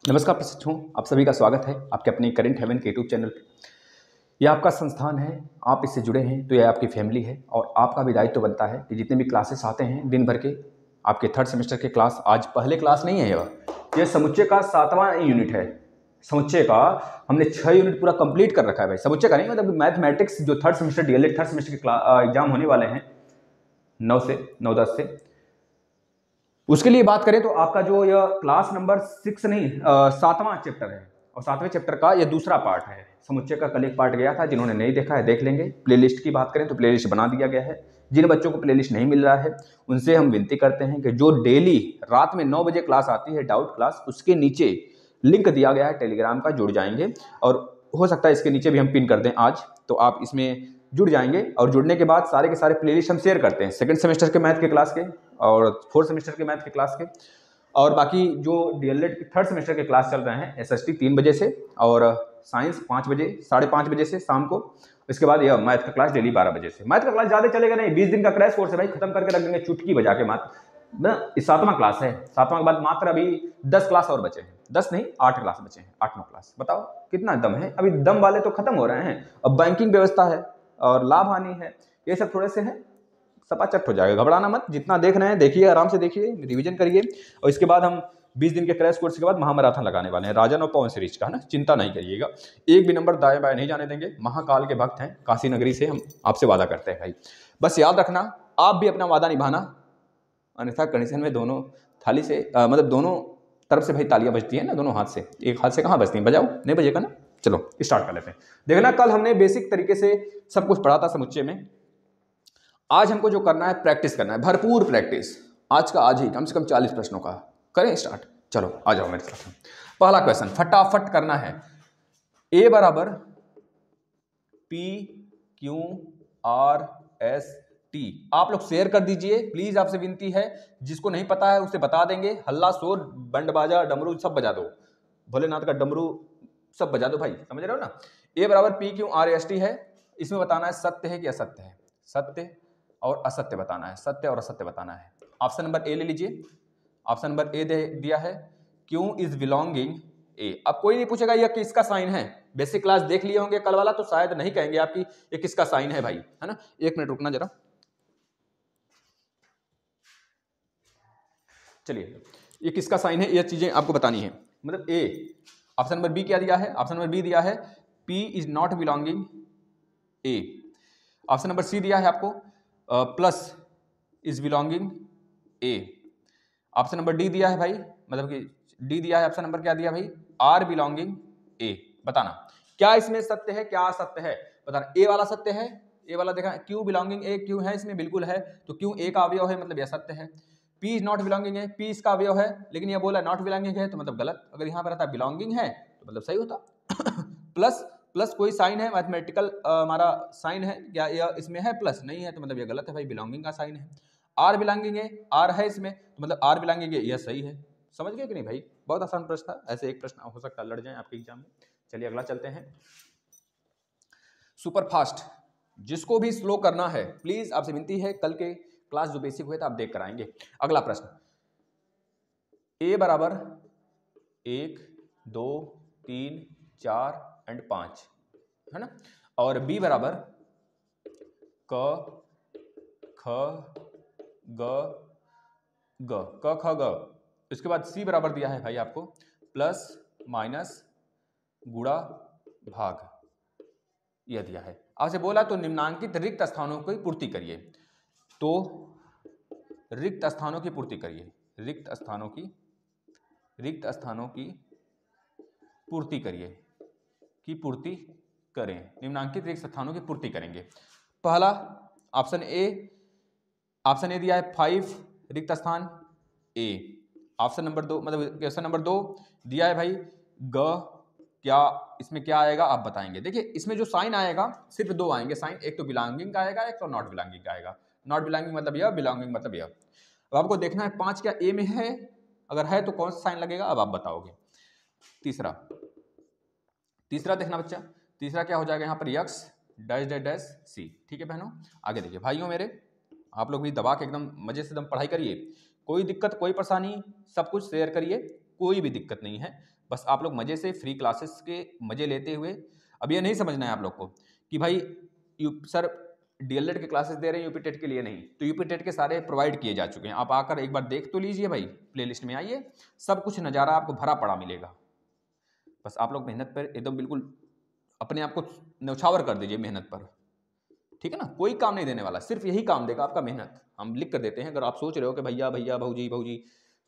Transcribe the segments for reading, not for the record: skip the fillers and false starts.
नमस्कार प्रशिक्षुओं, आप सभी का स्वागत है आपके अपने करेंट हेवन के यूट्यूब चैनल पे। यह आपका संस्थान है, आप इससे जुड़े हैं तो यह आपकी फैमिली है और आपका भी दायित्व बनता है कि जितने भी क्लासेस आते हैं दिन भर के, आपके थर्ड सेमेस्टर के क्लास, आज पहले क्लास नहीं है यह समुच्चय का 7वां यूनिट है। समुच्चय का हमने 6 यूनिट पूरा कंप्लीट कर रखा है भाई। समुच्चय का नहीं, मतलब मैथमेटिक्स जो third semester DElEd third semester के एग्जाम होने वाले हैं 9 10 से, उसके लिए बात करें तो आपका जो यह क्लास नंबर 6 नहीं 7वां चैप्टर है और 7वें चैप्टर का यह दूसरा पार्ट है। समुच्चय का कल एक पार्ट गया था, जिन्होंने नहीं देखा है देख लेंगे। प्लेलिस्ट की बात करें तो प्लेलिस्ट बना दिया गया है। जिन बच्चों को प्लेलिस्ट नहीं मिल रहा है उनसे हम विनती करते हैं कि जो डेली रात में 9 बजे क्लास आती है डाउट क्लास, उसके नीचे लिंक दिया गया है टेलीग्राम का, जुड़ जाएंगे और हो सकता है इसके नीचे भी हम पिन कर दें आज, तो आप इसमें जुड़ जाएंगे। और जुड़ने के बाद सारे के सारे प्लेलिस्ट हम शेयर करते हैं सेकंड सेमेस्टर के मैथ के क्लास के और फोर्थ सेमेस्टर के मैथ के क्लास के, और बाकी जो डीएलएड के थर्ड सेमेस्टर के क्लास चल रहे हैं एसएसटी 3 बजे से और साइंस 5 बजे 5:30 बजे से शाम को। इसके बाद यह मैथ का क्लास डेली 12 बजे से। मैथ का क्लास ज़्यादा चलेगा नहीं, 20 दिन का क्रैश कोर्स है भाई, खत्म करके रख देंगे चुटकी बजा के मैथ ना। 7वां क्लास है, 7वां के बाद मात्र अभी 10 क्लास और बचे हैं, 10 नहीं 8 क्लास बचे हैं, 8-9 क्लास। बताओ कितना दम है, अभी दम वाले तो खत्म हो रहे हैं। अब बैंकिंग व्यवस्था है और लाभ हानि है, ये सब थोड़े से हैं, सपाचट हो जाएगा। घबराना मत, जितना देख रहे हैं देखिए, आराम से देखिए, रिवीजन करिए। और इसके बाद हम 20 दिन के क्रैश कोर्स के बाद महामैराथन लगाने वाले हैं राजन और पवन सीरीज का, है ना। चिंता नहीं करिएगा, एक भी नंबर दाएं बाएं नहीं जाने देंगे। महाकाल के भक्त हैं, काशी नगरी से हम आपसे वादा करते हैं भाई। बस याद रखना, आप भी अपना वादा निभाना, अन्यथा कंडीशन में दोनों थाली से मतलब दोनों तरफ से भाई तालियां बजती है ना, दोनों हाथ से, एक हाथ से कहाँ बजती हैं, बजाओ, नहीं बजेगा ना। चलो स्टार्ट कर लेते हैं। देखना, कल हमने बेसिक तरीके से सब कुछ पढ़ा था समुच्चय में। आज हमको जो करना है, प्रैक्टिस करना है, भरपूर प्रैक्टिस। आज का आज ही कम से कम 40 प्रश्नों का करें स्टार्ट। चलो आ जाओ मेरे साथ। पहला क्वेश्चन फटाफट करना है। ए बराबर P Q R S T. आप लोग शेयर कर दीजिए प्लीज, आपसे विनती है। जिसको नहीं पता है उसे बता देंगे। हल्ला शोर बंड बाजा डमरू सब बजा दो, भोलेनाथ का डमरू सब बजा दो भाई, समझ रहे हो ना। ए बराबर P Q R S T है। इसमें बताना है सत्य है कि असत्य है, सत्य और असत्य बताना है, सत्य और असत्य बताना है। ऑप्शन नंबर ए ले लीजिए। ऑप्शन नंबर ए दिया है, क्यू इज बिलोंगिंग ए। अब कोई नहीं पूछेगा यह किसका साइन है, बेसिक क्लास देख लिए होंगे कल वाला, तो शायद नहीं कहेंगे आपकी ये किसका साइन है भाई, है ना। एक मिनट रुकना जरा, चलिए ये किसका साइन है, ये चीजें आपको बतानी है। मतलब ए, ऑप्शन नंबर बी क्या दिया है, ऑप्शन नंबर बी दिया है P is not belonging A. Option number C दिया है आपको plus is belonging A. Option number D दिया है भाई, मतलब कि डी दिया है, ऑप्शन नंबर क्या दिया भाई, आर बिलोंगिंग ए। बताना क्या इसमें सत्य है क्या असत्य है, बताना। ए वाला सत्य है, ए वाला देखा, क्यू बिलोंगिंग ए, क्यू है इसमें बिल्कुल है, तो क्यू ए का अवयव है, मतलब यह सत्य है। पी इज नॉट बिलोंगिंग है, पी इसका अवयव है, लेकिन यह बोला नॉट बिलोंगिंग है, तो मतलब गलत। अगर यहां पर रहता बिलोंगिंग है तो मतलब सही होता। प्लस प्लस कोई साइन है, मैथमेटिकल हमारा साइन है क्या, यह इसमें है प्लस, नहीं है तो मतलब यह गलत है भाई, बिलोंगिंग का साइन है। आर बिलोंगिंग है, आर है इसमें, तो मतलब आर बिलोंगिंग है, यह सही है। समझ गए कि नहीं भाई, बहुत आसान प्रश्न था, ऐसे एक प्रश्न हो सकता है लड़ जाए आपके एग्जाम में। चलिए अगला चलते हैं। सुपर फास्ट, जिसको भी स्लो करना है प्लीज आपसे विनती है, कल के क्लास जो बेसिक हुए थे आप देख कर आएंगे। अगला प्रश्न, ए बराबर 1 2 3 4 एंड 5, है ना। और बी बराबर क ख ग ग, क ख ग। इसके बाद सी बराबर दिया है भाई आपको प्लस माइनस गुणा भाग, यह दिया है। आपसे बोला तो निम्नांकित रिक्त स्थानों की पूर्ति करिए, तो रिक्त स्थानों की पूर्ति करिए, रिक्त स्थानों की पूर्ति करिए, की पूर्ति करें, निम्नांकित रिक्त स्थानों की पूर्ति करेंगे। पहला ऑप्शन ए दिया है 5 रिक्त स्थान ए। ऑप्शन नंबर 2 मतलब क्वेश्चन नंबर 2 दिया है भाई ग, क्या इसमें क्या आएगा आप बताएंगे। देखिए इसमें जो साइन आएगा सिर्फ 2 आएंगे साइन, एक तो बिलोंगिंग का आएगा, एक तो नॉट बिलोंगिंग का आएगा। नॉट बिलोंगिंग मतलब यह, बिलोंगिंग मतलब यह। अब आपको देखना है 5 क्या ए में है, अगर है तो कौन सा साइन लगेगा अब आप बताओगे। तीसरा देखना बच्चा, तीसरा क्या हो जाएगा यहाँ पर, x dash dash dash C. ठीक है बहनों, आगे देखिए भाइयों मेरे, आप लोग भी दबा के एकदम मजे से एकदम पढ़ाई करिए, कोई दिक्कत कोई परेशानी सब कुछ शेयर करिए, कोई भी दिक्कत नहीं है। बस आप लोग मज़े से फ्री क्लासेस के मज़े लेते हुए, अब ये नहीं समझना है आप लोग को कि भाई सर डीएलएड के क्लासेस दे रहे हैं यूपी टेट के लिए, नहीं। तो यूपी टेट के सारे प्रोवाइड किए जा चुके हैं, आप आकर एक बार देख तो लीजिए भाई, प्लेलिस्ट में आइए, सब कुछ नज़ारा आपको भरा पड़ा मिलेगा। बस आप लोग मेहनत पर एकदम बिल्कुल अपने आप को न्यौछावर कर दीजिए मेहनत पर, ठीक है ना। कोई काम नहीं देने वाला, सिर्फ यही काम देगा आपका मेहनत। हम लिख कर देते हैं, अगर आप सोच रहे हो कि भैया भैया भौजी भौजी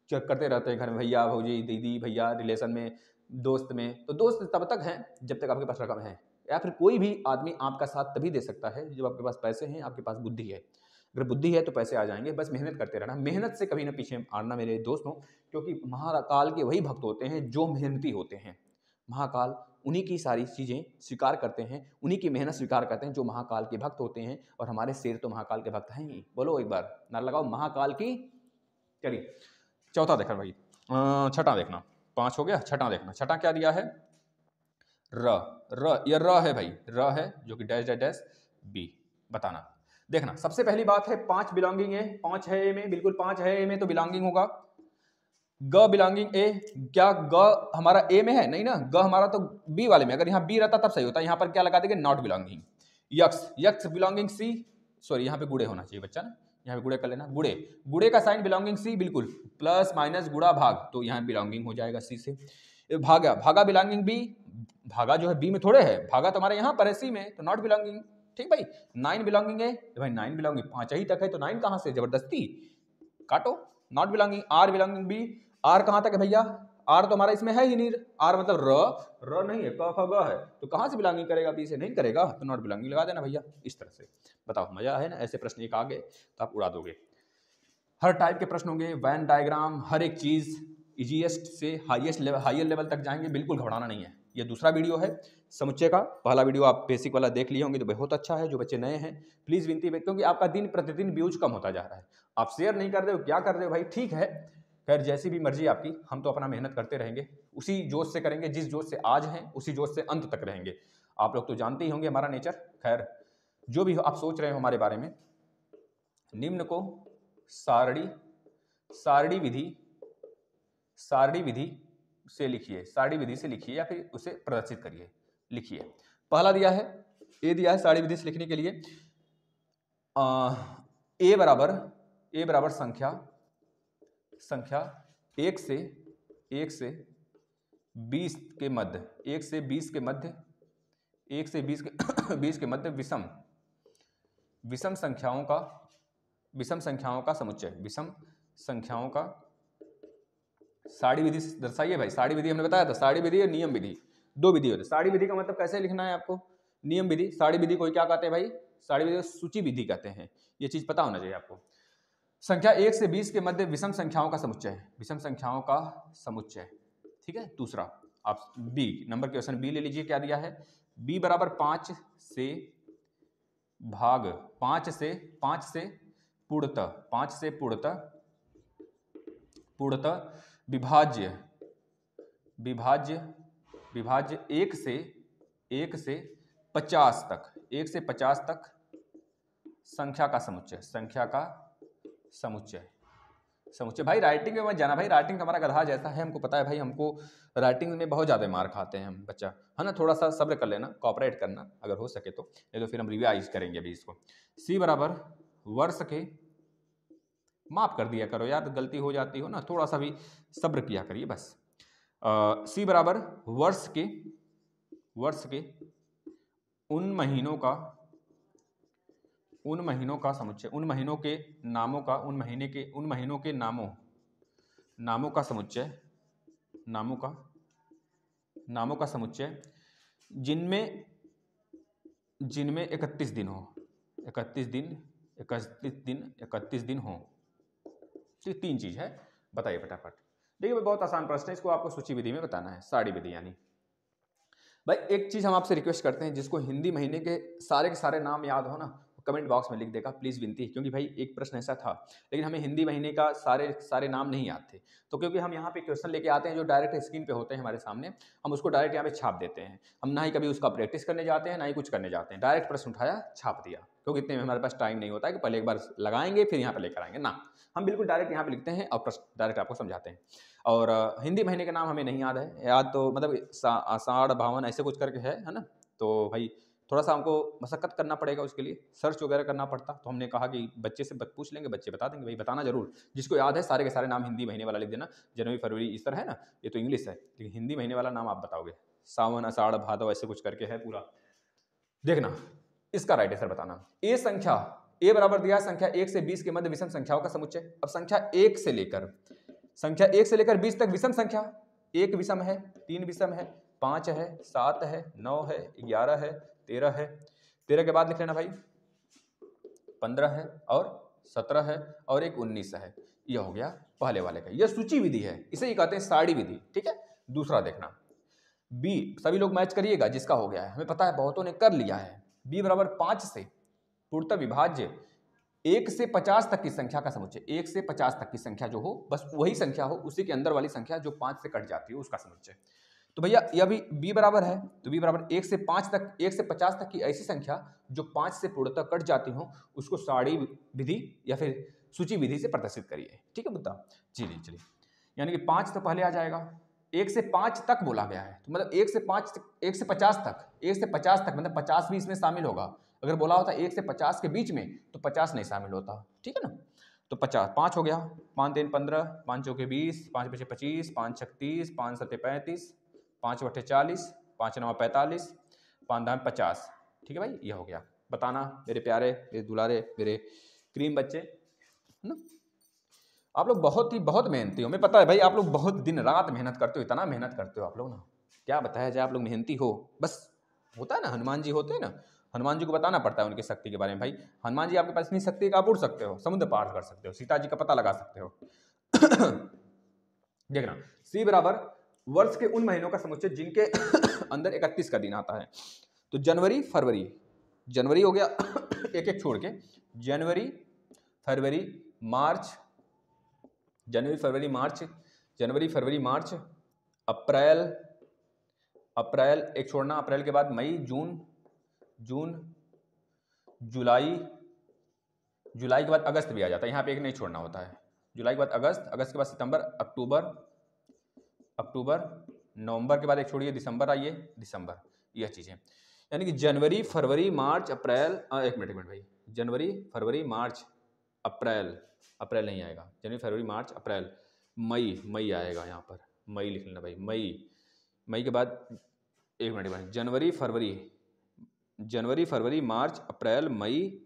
चेक करते रहते हैं घर में, भैया भौजी दीदी भैया रिलेशन में दोस्त में, तो दोस्त तब तक हैं जब तक आपके पास रकम है, या फिर कोई भी आदमी आपका साथ तभी दे सकता है जब आपके पास पैसे हैं, आपके पास बुद्धि है। अगर बुद्धि है तो पैसे आ जाएंगे, बस मेहनत करते रहना, मेहनत से कभी ना पीछे आना मेरे दोस्तों, क्योंकि महाकाल के वही भक्त होते हैं जो मेहनती होते हैं। महाकाल उन्हीं की सारी चीज़ें स्वीकार करते हैं, उन्हीं की मेहनत स्वीकार करते हैं जो महाकाल के भक्त होते हैं, और हमारे शेर तो महाकाल के भक्त हैं ही। बोलो एक बार नारा लगाओ महाकाल की। चलिए चौथा देखना भाई, छठा देखना, 5 हो गया, छठा देखना। छठा क्या दिया है, र, ये र है भाई, र है जो कि डैश डैश डैश बी, बताना। देखना सबसे पहली बात है 5 बिलोंगिंग है, 5 है ए में, बिल्कुल 5 है ए में तो बिलोंगिंग होगा ग बिलोंगिंग ए। क्या ग हमारा ए में है, नहीं ना, ग हमारा तो बी वाले में, अगर यहाँ बी रहता तब सही होता, यहाँ पर क्या लगा देंगे, not belonging. X, x belonging C, sorry यहाँ पे गुड़े होना चाहिए बच्चा ना, यहाँ पे गुड़े कर लेना, गुड़े, गुड़े का साइन बिलोंगिंग सी, बिल्कुल प्लस माइनस गुड़ा भाग, तो यहाँ बिलोंगिंग हो जाएगा सी से। भागा, भागा बिलोंगिंग बी, भागा जो है बी में थोड़े है, भागा तो हमारे यहाँ पर है सी में, तो नॉट बिलोंगिंग। ठीक भाई, 9 बिलोंगिंग है भाई, 9 बिलोंगिंग 5 ही तक है, तो 9 कहाँ से, जबरदस्ती काटो, not belonging. R belonging B, R कहाँ तक है भैया, आर तो हमारा इसमें है ही नहीं, आर मतलब र नहीं है, क ख ग है, तो कहाँ से बिलोंगिंग करेगा, बी से नहीं करेगा, तो नॉट बिलोंगिंग लगा देना भैया। इस तरह से बताओ, मजा है ना, ऐसे प्रश्न एक आगे तो आप उड़ा दोगे। हर टाइप के प्रश्न होंगे, वैन डायग्राम, हर एक चीज इजीएस्ट से हाईएस्ट लेवल, हायर लेवल तक जाएंगे, बिल्कुल घबराना नहीं है। ये दूसरा वीडियो है समुच्चय का, पहला वीडियो आप बेसिक वाला देख लिए होंगे तो बहुत अच्छा है। जो बच्चे नए हैं प्लीज विनती है, क्योंकि आपका दिन प्रतिदिन व्यूज कम होता जा रहा है, आप शेयर नहीं कर रहे हो, क्या कर रहे हो भाई, ठीक है, खैर जैसी भी मर्जी आपकी, हम तो अपना मेहनत करते रहेंगे, उसी जोश से करेंगे जिस जोश से आज हैं, उसी जोश से अंत तक रहेंगे। आप लोग तो जानते ही होंगे हमारा नेचर। खैर जो भी आप सोच रहे हो हमारे बारे में, निम्न को सारणी विधि से लिखिए, सारणी विधि से लिखिए या फिर उसे प्रदर्शित करिए, लिखिए। पहला दिया है, ए दिया है सारणी विधि से लिखने के लिए, ए बराबर संख्या 1 से 20 के मध्य, 1 से 20 के मध्य, 1 से 20 के मध्य विषम संख्याओं का समुच्चय, विषम संख्याओं का सारणी विधि से दर्शाइए भाई। सारणी विधि हमने बताया था, सारणी विधि और नियम विधि, दो विधि होती है। सारणी विधि का मतलब कैसे लिखना है आपको, नियम विधि, सारणी विधि को क्या कहते हैं भाई, सारणी विधि को सूची विधि कहते हैं, ये चीज पता होना चाहिए आपको। संख्या 1 से 20 के मध्य विषम संख्याओं का समुच्चय, विषम संख्याओं का समुच्चय, ठीक है। दूसरा आप बी नंबर क्वेश्चन बी ले लीजिए, क्या दिया है, बी बराबर 5 से पूर्णतः विभाज्य 1 से 50 तक संख्या का समुच्चय भाई। राइटिंग में मत जाना भाई, राइटिंग हमारा गधा जैसा है, हमको पता है भाई, हमको राइटिंग में बहुत ज़्यादा मार खाते हैं हम बच्चा, है ना। थोड़ा सा सब्र कर लेना, कॉपरेट करना अगर हो सके तो, नहीं तो फिर हम रिवाइज करेंगे अभी इसको। सी बराबर वर्ष के, माफ कर दिया करो यार, गलती हो जाती हो ना, थोड़ा सा भी सब्र किया करिए बस। सी बराबर वर्ष के उन महीनों का समुच्चय, उन महीनों के नामों के नामों का समुच्चय जिनमें 31 दिन हो, 31 दिन हो। तो 3 चीज है, बताइए फटाफट। देखिए बहुत आसान प्रश्न है, इसको आपको सूची विधि में बताना है, सारणी विधि यानी। भाई एक चीज हम आपसे रिक्वेस्ट करते हैं, जिसको हिंदी महीने के सारे नाम याद हो ना, कमेंट बॉक्स में लिख देगा, प्लीज विनती है, क्योंकि भाई एक प्रश्न ऐसा था, लेकिन हमें हिंदी महीने का सारे नाम नहीं याद थे, तो क्योंकि हम यहाँ पे क्वेश्चन लेके आते हैं जो डायरेक्ट स्क्रीन पे होते हैं हमारे सामने, हम उसको डायरेक्ट यहाँ पे छाप देते हैं, हम ना ही कभी उसका प्रैक्टिस करने जाते हैं ना ही कुछ करने जाते हैं, डायरेक्ट प्रश्न उठाया छाप दिया, क्योंकि इतने में हमारे पास टाइम नहीं होता है कि पहले एक बार लगाएंगे फिर यहाँ पर लेकर आएंगे ना, हम बिल्कुल डायरेक्ट यहाँ पे लिखते हैं और डायरेक्ट आपको समझाते हैं। और हिंदी महीने का नाम हमें नहीं याद है, याद तो मतलब आषाढ़ भावन ऐसे कुछ करके है ना, तो भाई थोड़ा सा हमको मशक्कत करना पड़ेगा उसके लिए, सर्च वगैरह करना पड़ता। तो हमने कहा कि बच्चे से पूछ लेंगे, बच्चे बता देंगे, भाई बताना जरूर, जिसको याद है सारे के सारे नाम हिंदी महीने वाला लिख देना, जनवरी फरवरी इस तरह है ना, ये तो इंग्लिश है, लेकिन हिंदी महीने वाला नाम आप बताओगे, सावन आषाढ़ भादव ऐसे कुछ करके है पूरा। देखना इसका राइट आंसर बताना। ए संख्या, ए बराबर दिया संख्या 1 से 20 के मध्य विषम संख्याओं का समुच्चय। अब संख्या 1 से लेकर 20 तक विषम संख्या, 1 विषम है, 3 विषम है, 5 है, 7 है, 9 है, 11 है, 13 है, 13 के बाद लिख लेना भाई 15 है और 17 है और एक 19 है। यह हो गया पहले वाले का, यह सूची विधि है, इसे ही कहते हैं साड़ी विधि। ठीक है, दूसरा देखना बी, सभी लोग मैच करिएगा जिसका हो गया है, हमें पता है बहुतों ने कर लिया है। बी बराबर 5 से पूर्णतः विभाज्य 1 से 50 तक की संख्या का समुच्चय। 1 से 50 तक की संख्या जो हो, बस वही संख्या हो, उसी के अंदर वाली संख्या जो 5 से कट जाती है उसका समुच्चय। तो भैया यह भी बी बराबर है, तो बी बराबर 1 से 5 तक, 1 से 50 तक की ऐसी संख्या जो 5 से पूर्णतः कट जाती हो, उसको साड़ी विधि या फिर सूची विधि से प्रदर्शित करिए। ठीक है मुद्दा, चलिए चलिए, यानी कि 5 तो पहले आ जाएगा, 1 से 5 तक बोला गया है, तो मतलब 1 से 50 तक, 1 से 50 तक मतलब 50 भी इसमें शामिल होगा। अगर बोला होता 1 से 50 के बीच में तो 50 नहीं शामिल होता। ठीक है ना, तो 50, 5 हो गया, 5 3 15, 5 चौके 20, 5 5 25, 5 36, 5 7 35, 5 8 40, 5 9 45, 5 10 50। ठीक है भाई, ये हो गया। बताना मेरे प्यारे, मेरे दुलारे, मेरे क्रीम बच्चे, है ना, आप लोग बहुत मेहनती हो, हमें पता है भाई, आप लोग बहुत दिन रात मेहनत करते हो, इतना मेहनत करते हो आप लोग ना, क्या बताया जाए, आप लोग मेहनती हो। बस होता है ना, हनुमान जी होते हैं ना, हनुमान जी को बताना पड़ता है उनकी शक्ति के बारे में। भाई हनुमान जी आपके पास इतनी शक्ति का, आप उड़ सकते हो, समुद्र पार कर सकते हो, सीता जी का पता लगा सकते हो। देखना सी बराबर वर्ष के उन महीनों का समुच्चय जिनके अंदर 31 का दिन आता है। तो जनवरी फरवरी, जनवरी हो गया एक एक छोड़ के, जनवरी फरवरी मार्च, जनवरी फरवरी मार्च, अप्रैल, एक छोड़ना, अप्रैल के बाद मई, जून, जुलाई के बाद अगस्त भी आ जाता है, यहाँ पे एक नहीं छोड़ना होता है। जुलाई के बाद अगस्त के बाद सितंबर, अक्टूबर, नवंबर के बाद एक छोड़िए, दिसंबर आइए, दिसंबर, यह चीज़ें। यानी कि जनवरी फरवरी मार्च अप्रैल, एक मिनट भाई, जनवरी फरवरी मार्च अप्रैल नहीं आएगा, जनवरी फरवरी मार्च अप्रैल, मई आएगा यहाँ पर, मई लिख लेना भाई, मई के बाद एक मिनट भाई, जनवरी फरवरी मार्च अप्रैल मई,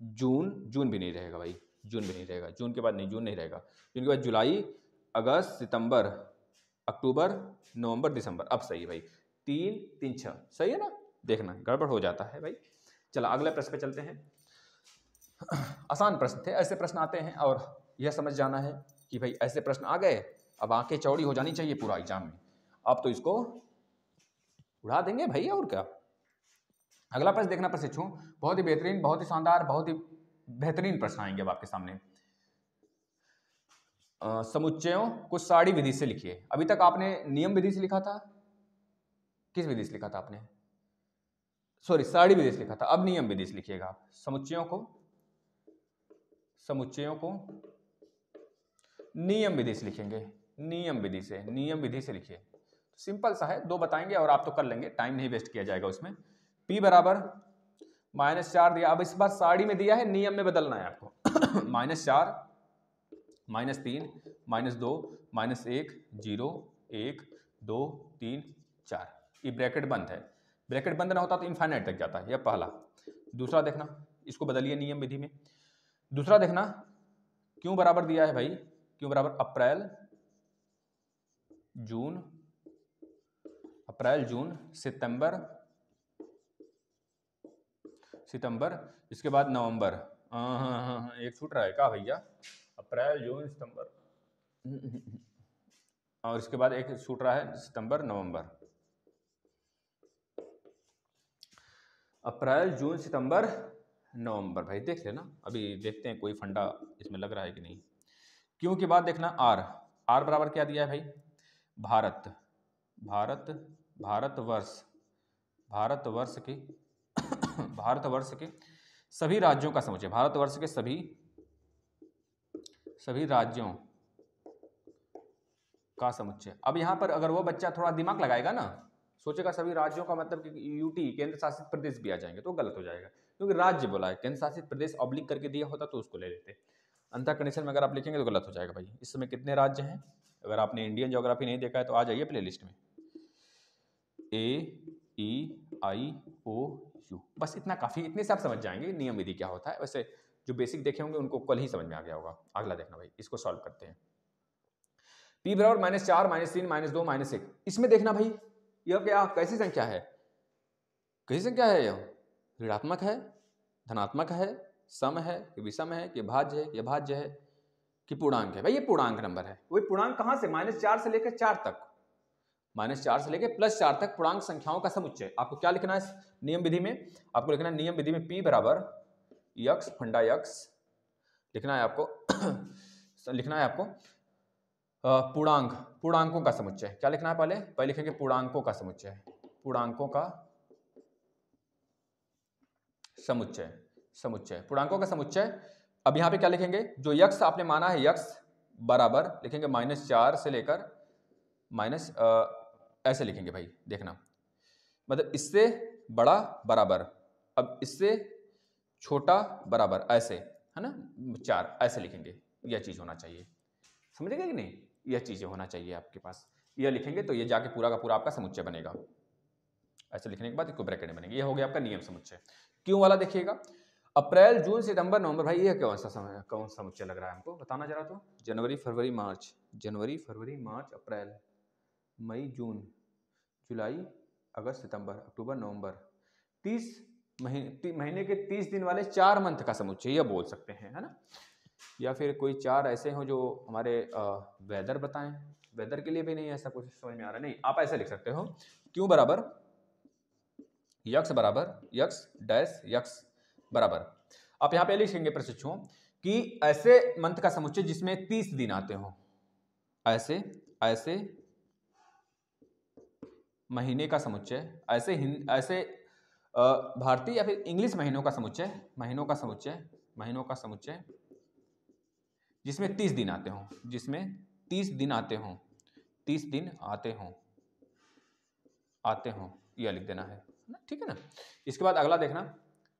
जून भी नहीं रहेगा भाई, जून के बाद नहीं, जून नहीं रहेगा, जून के बाद जुलाई, अगस्त, सितंबर, अक्टूबर, नवंबर, दिसंबर। अब सही है भाई, 3 3 6 सही है ना, देखना गड़बड़ हो जाता है भाई। चलो अगले प्रश्न पे चलते हैं। आसान प्रश्न थे, ऐसे प्रश्न आते हैं और यह समझ जाना है कि भाई ऐसे प्रश्न आ गए, अब आंखें चौड़ी हो जानी चाहिए पूरा एग्जाम में, आप तो इसको उड़ा देंगे भाई, और क्या। अगला प्रश्न देखना प्रशिक्षु, बहुत ही बेहतरीन, बहुत ही शानदार, बहुत ही बेहतरीन प्रश्न आएंगे अब आपके सामने। समुच्चयों को साड़ी विधि से लिखिए। अभी तक आपने नियम विधि से लिखा था, किस विधि से लिखा था आपने, सॉरी साड़ी विधि से लिखा था, अब नियम विधि से लिखिएगा आप। समुच्चयों को नियम विधि से लिखेंगे, नियम विधि से लिखिए, सिंपल सा है, 2 बताएंगे और आप तो कर लेंगे, टाइम नहीं वेस्ट किया जाएगा उसमें। P बराबर -4 दिया, अब इस बार साड़ी में दिया है, नियम में बदलना है आपको। -4, -3, -2, -1, 0, 1, 2, 3, 4, ये ब्रैकेट बंद है, ब्रैकेट बंद ना होता तो इनफाइनाइट तक जाता है, यह पहला। दूसरा देखना, इसको बदलिए नियम विधि में। दूसरा देखना, क्यों बराबर दिया है भाई, क्यों बराबर अप्रैल जून, सितंबर, इसके बाद नवंबर। एक छूट रहा है क्या भैया, अप्रैल जून सितंबर, और इसके बाद एक छूट रहा है सितंबर नवंबर, अप्रैल जून सितंबर नवंबर। भाई देख लेना, अभी देखते हैं कोई फंडा इसमें लग रहा है कि नहीं। क्यों के बाद देखना आर बराबर क्या दिया है भाई, भारतवर्ष के सभी राज्यों का समुच्चय, भारतवर्ष के सभी राज्यों का समुच्चय। अब यहां पर अगर वो बच्चा थोड़ा दिमाग लगाएगा ना, सोचेगा सभी राज्यों का मतलब कि यूटी केंद्र शासित प्रदेश भी आ जाएंगे, तो गलत हो जाएगा, क्योंकि राज्य बोला है, केंद्र शासित प्रदेश ऑब्लिक करके दिया होता तो उसको ले लेते। अंतर कंडीशन में अगर आप लिखेंगे तो गलत हो जाएगा भाई। इस समय कितने राज्य हैं? अगर आपने इंडियन ज्योग्राफी नहीं देखा है तो आ जाइए प्लेलिस्ट में, AEIOU, बस इतना काफी, इतने से आप समझ जाएंगे नियम विधि क्या होता है। वैसे जो बेसिक देखे होंगे उनको कल ही समझ में आ गया होगा। अगला देखना भाई, इसको सॉल्व करते हैं। P बराबर -4 -3 -2 -1। इसमें देखना भाई यह क्या कैसी संख्या है? कैसी संख्या है? यह ऋणात्मक है, धनात्मक है, सम है, विषम है, कि भाज्य है, यह भाज्य है, कि पूर्णांक है? भाई ये पूर्णांक नंबर है। वही पूर्णांक कहां से? -4 से लेकर 4 तक, -4 से लेकर +4 तक पूर्णांक संख्याओं का समुच्चय। आपको क्या लिखना है नियम विधि में? आपको लिखना है नियम विधि में P बराबर यक्स फंडा यक्स लिखना है आपको लिखना है आपको पूर्णांकों का समुच्चय। क्या लिखना है? पहले लिखेंगे पूर्णांकों का समुच्चय, पूर्णांकों का समुच्चय, पूर्णांकों का समुच्चय। अब यहां पे क्या लिखेंगे? जो यक्स आपने माना है, यक्स बराबर लिखेंगे -4 से लेकर माइनस ऐसे लिखेंगे भाई, देखना मतलब इससे बड़ा बराबर, अब इससे छोटा बराबर, ऐसे है ना, 4 ऐसे लिखेंगे। यह चीज होना चाहिए, समझेगा कि नहीं? यह चीजें होना चाहिए आपके पास। यह लिखेंगे तो ये जाके पूरा का पूरा आपका समुच्चय बनेगा। ऐसे लिखने के बाद इसको ब्रैकेट में बनेंगे। यह हो गया आपका नियम समुच्चय। क्यों वाला देखिएगा, अप्रैल जून सितंबर नवंबर, भाई ये कौन सा समय, कौन सा समुच्चय लग रहा है हमको? बताना जरा तो। जनवरी फरवरी मार्च अप्रैल मई जून जुलाई अगस्त सितंबर अक्टूबर नवंबर, 30 महीने के 30 दिन वाले 4 मंथ का समुच्चय, यह बोल सकते हैं, है ना। या फिर कोई 4 ऐसे हो जो हमारे वेदर बताएं, वेदर के लिए भी नहीं ऐसा कुछ समझ में आ रहा, नहीं आप ऐसे लिख सकते हो। क्यों बराबर यक्स बराबर यक्स डैश यक्स बराबर, आप यहाँ पे लिखेंगे प्रशिक्षुओं कि ऐसे मंथ का समुच्चय जिसमें 30 दिन आते हो, ऐसे महीने का समुच्चय, ऐसे भारतीय या फिर इंग्लिश महीनों का समुच्चय जिसमें 30 दिन आते हो, 30 दिन आते हो, यह लिख देना है ना, ठीक है ना। इसके बाद अगला देखना,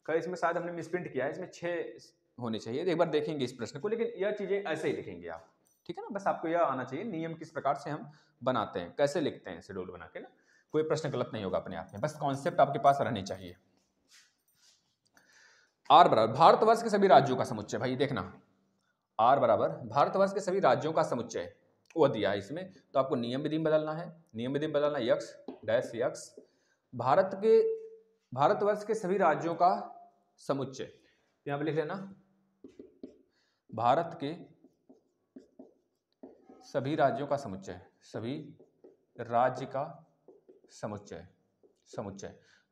कल इसमें शायद हमने मिसप्रिंट किया है, इसमें 6 होने चाहिए। एक बार देखेंगे इस प्रश्न को, लेकिन यह चीजें ऐसे ही लिखेंगे आप, ठीक है ना। बस आपको यह आना चाहिए नियम किस प्रकार से हम बनाते हैं, कैसे लिखते हैं शेड्यूल बना के ना। कोई प्रश्न गलत नहीं होगा अपने आप में, बस कॉन्सेप्ट आपके पास रहने चाहिए। आर बराबर भारतवर्ष के सभी राज्यों का समुच्चय, भाई देखना आर बराबर भारतवर्ष के सभी राज्यों का समुच्चय वो दिया है इसमें, तो आपको नियम विधि में बदलना है। नियम विधि में बदलना है यक्स डैश यक्स भारतवर्ष के सभी राज्यों का समुच्चय, यहां पे लिख लेना भारत के सभी राज्यों का समुच्चय, सभी राज्य का समुच्चय।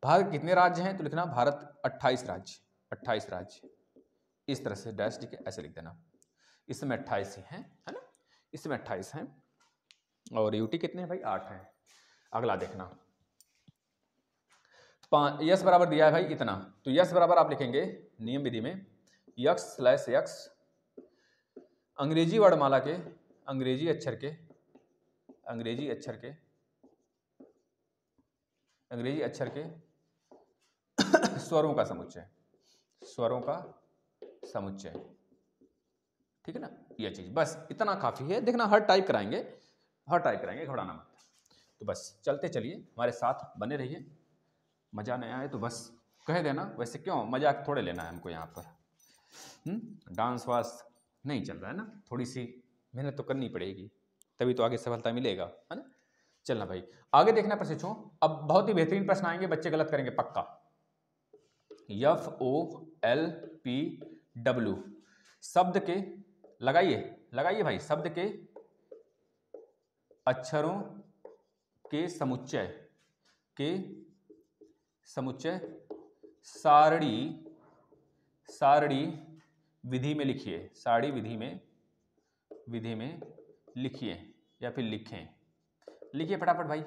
भारत कितने राज्य हैं? तो लिखना भारत 28 राज्य, इस तरह से डैश लिख ऐसे लिख देना। इसमें 28 ही हैं, है ना, इसमें 28 हैं, और यूटी कितने हैं भाई? 8 हैं। अगला देखना, यस बराबर दिया है भाई इतना, तो यस बराबर आप लिखेंगे नियम विधि में यक्स स्लैश यक्स अंग्रेजी वर्णमाला के अंग्रेजी अक्षर के स्वरों का समुच्चय, ठीक है ना। यह चीज बस इतना काफी है। देखना हर टाइप कराएंगे, घबराना मत। तो बस चलते चलिए, हमारे साथ बने रहिए। मजा नहीं आए तो बस कह देना, वैसे क्यों मजाक थोड़े लेना है हमको यहाँ पर। डांस वास नहीं चल रहा है ना, थोड़ी सी मेहनत तो करनी पड़ेगी, तभी तो आगे सफलता मिलेगा, है ना। चलना भाई आगे देखना प्रशिक्षुओं। अब बहुत ही बेहतरीन प्रश्न आएंगे, बच्चे गलत करेंगे पक्का। FOLPW शब्द के लगाइए भाई, शब्द के अक्षरों के समुच्चय सारणी विधि में लिखिए, विधि में लिखिए या फिर लिखिए फटाफट भाई,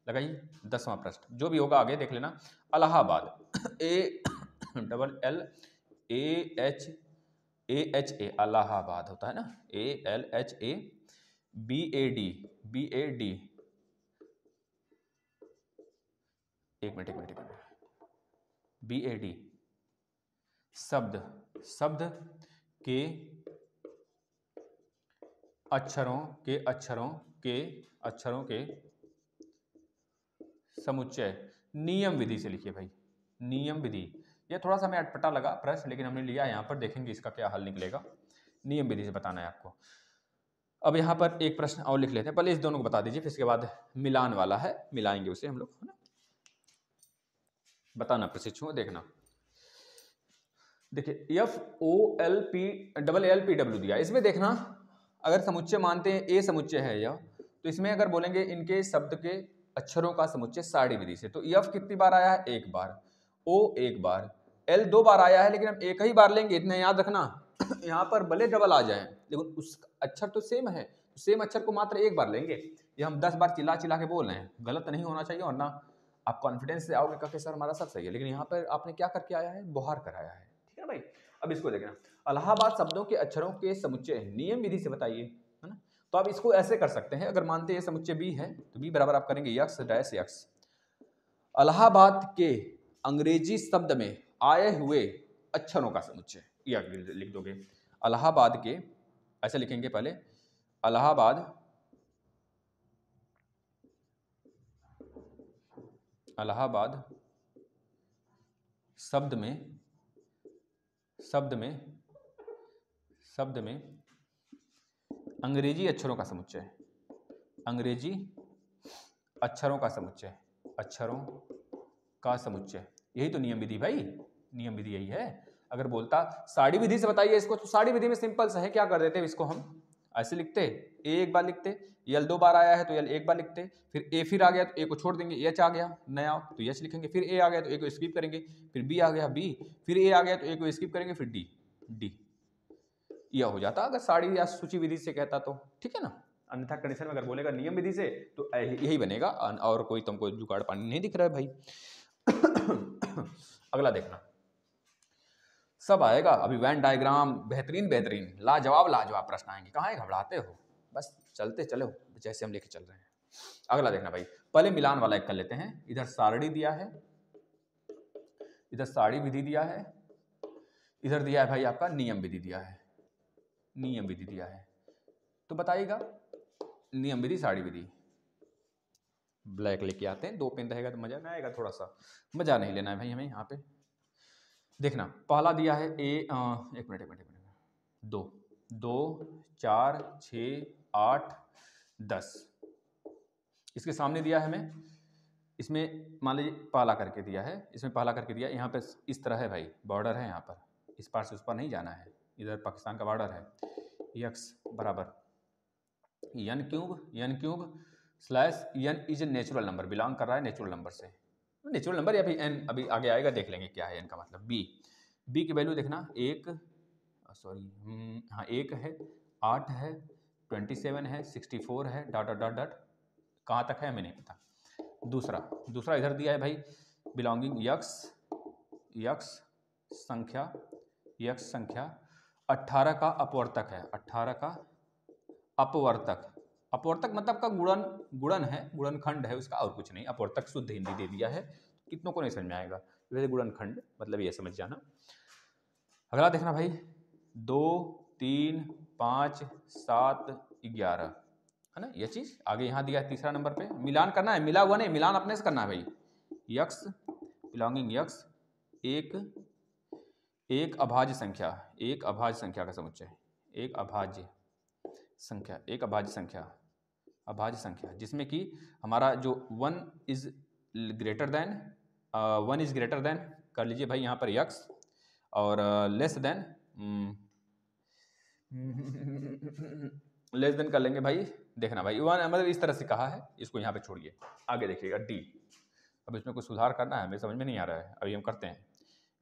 लगाइए। 10वां प्रश्न जो भी होगा आगे देख लेना। इलाहाबाद ALL AHA अलाहाबाद होता है ना, ALHABAD एक मिनट BAD शब्द के अक्षरों के समुच्चय नियम विधि से लिखिए भाई, नियम विधि। ये थोड़ा सा हमें अटपटा लगा प्रश्न, लेकिन हमने लिया यहाँ पर, देखेंगे इसका क्या हल निकलेगा। नियम विधि से बताना है आपको। अब यहाँ पर एक प्रश्न और लिख लेते हैं, पहले इस दोनों को बता दीजिए, फिर इसके बाद मिलान वाला है, मिलाएंगे उसे हम लोग, है ना। बताना प्रशिक्षु, देखना। देखिए FOLPLLPW दिया, इसमें देखना अगर समुच्चय मानते हैं ए समुच्चय है यह, तो इसमें अगर बोलेंगे इनके शब्द के अक्षरों का समुच्चय सारणी विधि से, तो F कितनी बार आया है? एक बार, O एक बार, L दो बार आया है, लेकिन हम एक ही बार लेंगे, इतना याद रखना। यहाँ पर भले डबल आ जाए, लेकिन उस अक्षर तो सेम है, सेम अक्षर को मात्र एक बार लेंगे। ये हम 10 बार चिल्ला के बोल रहे हैं, गलत नहीं होना चाहिए, और ना आप कॉन्फिडेंस से आओगे कहा सर हमारा सब सही है, लेकिन यहाँ पर आपने क्या करके आया है? बुहार कराया है, ठीक है भाई। अब इसको देखना, इलाहाबाद शब्दों के अक्षरों के समुच्चय नियम विधि से बताइए, है ना। तो आप इसको ऐसे कर सकते हैं, अगर मानते हैं समुच्चय बी है तो बी बराबर आप करेंगे यक्स डैश यक्स, इलाहाबाद के अंग्रेजी शब्द में आए हुए अक्षरों का समुच्चय, यह लिख दोगे। इलाहाबाद के, ऐसे लिखेंगे पहले, इलाहाबाद शब्द में अंग्रेजी अक्षरों का समुच्चय, अंग्रेजी अक्षरों का समुच्चय, यही तो नियम विधि भाई, नियम विधि यही है। अगर बोलता सारणी विधि से बताइए इसको, तो सारणी विधि में सिंपल सा है, क्या कर देते इसको हम ऐसे लिखते, ए एक बार लिखते, यल दो बार आया है तो यल एक बार लिखते, फिर ए फिर आ गया तो ए को छोड़ देंगे, एच आ गया नया तो एच लिखेंगे, फिर ए आ गया तो ए को स्किप करेंगे, फिर बी आ गया बी, फिर ए आ गया तो ए को स्किप करेंगे, फिर डी। यह हो जाता अगर सारणी या सूची विधि से कहता तो, ठीक है ना। अन्यथा कंडीशन में अगर बोलेगा नियम विधि से तो यही बनेगा, और कोई तुमको जुगाड़ पानी नहीं दिख रहा है भाई। अगला देखना, सब आएगा अभी, वैन डायग्राम, बेहतरीन लाजवाब प्रश्न आएंगे, कहाँ है घबराते हो, बस चलते चलो जैसे हम लेके चल रहे हैं। अगला देखना भाई, पहले मिलान वाला एक कर लेते हैं। इधर सारणी दिया है, इधर सारणी विधि दिया है, इधर दिया है भाई आपका नियम विधि दिया है, नियम विधि दिया है। तो बताइएगा नियम विधि सारणी विधि, ब्लैक लेके आते हैं, 2 पेन रहेगा तो मजा नहीं आएगा, थोड़ा सा मजा नहीं लेना है भाई हमें। यहाँ पे देखना, पहला दिया है एक मिनट 2 4 6 8 10, इसके सामने दिया है हमें, इसमें मान लीजिए पहला करके दिया है, इसमें पहला करके दिया, यहाँ पे इस तरह है भाई, बॉर्डर है यहाँ पर, इस पार से उस पार नहीं जाना है, इधर पाकिस्तान का बॉर्डर है। यक्स बराबर n cube slash n is a natural number, belong कर रहा है नेचुरल नंबर से, नेचुरल नंबर या फिर n अभी आगे आएगा, देख लेंगे क्या है n का मतलब। बी की वैल्यू देखना, 1 है, 8 है, 27 है, 64 है, डॉट डॉट डॉट डॉट, कहाँ तक है हमें नहीं पता। दूसरा इधर दिया है भाई, बिलोंगिंग यक्स संख्या 18 का अपवर्तक है, 18 का अपवर्तक मतलब का गुणन है, गुणनखंड है उसका, और कुछ नहीं। अपवर्तक शुद्ध हिंदी दे दिया है, कितनों को नहीं समझ में आएगा, वैसे गुणनखंड मतलब ये समझ जाना। अगला देखना भाई, 2 3 5 7 11, है ना, ये चीज आगे यहाँ दिया है। तीसरा नंबर पे मिलान करना है, मिला हुआ नहीं, मिलान अपने से करना है भाई। यक्स बिलोंगिंग यक्स एक अभाज्य संख्या का समुच्चय, एक अभाज्य संख्या जिसमें कि हमारा जो 1 इज ग्रेटर देन कर लीजिए भाई यहाँ पर यक्स, और लेस देन कर लेंगे भाई। देखना भाई 1 मतलब इस तरह से कहा है, इसको यहाँ पे छोड़िए, आगे देखिएगा डी। अब इसमें कुछ सुधार करना है, मेरे समझ में नहीं आ रहा है, अभी हम करते हैं।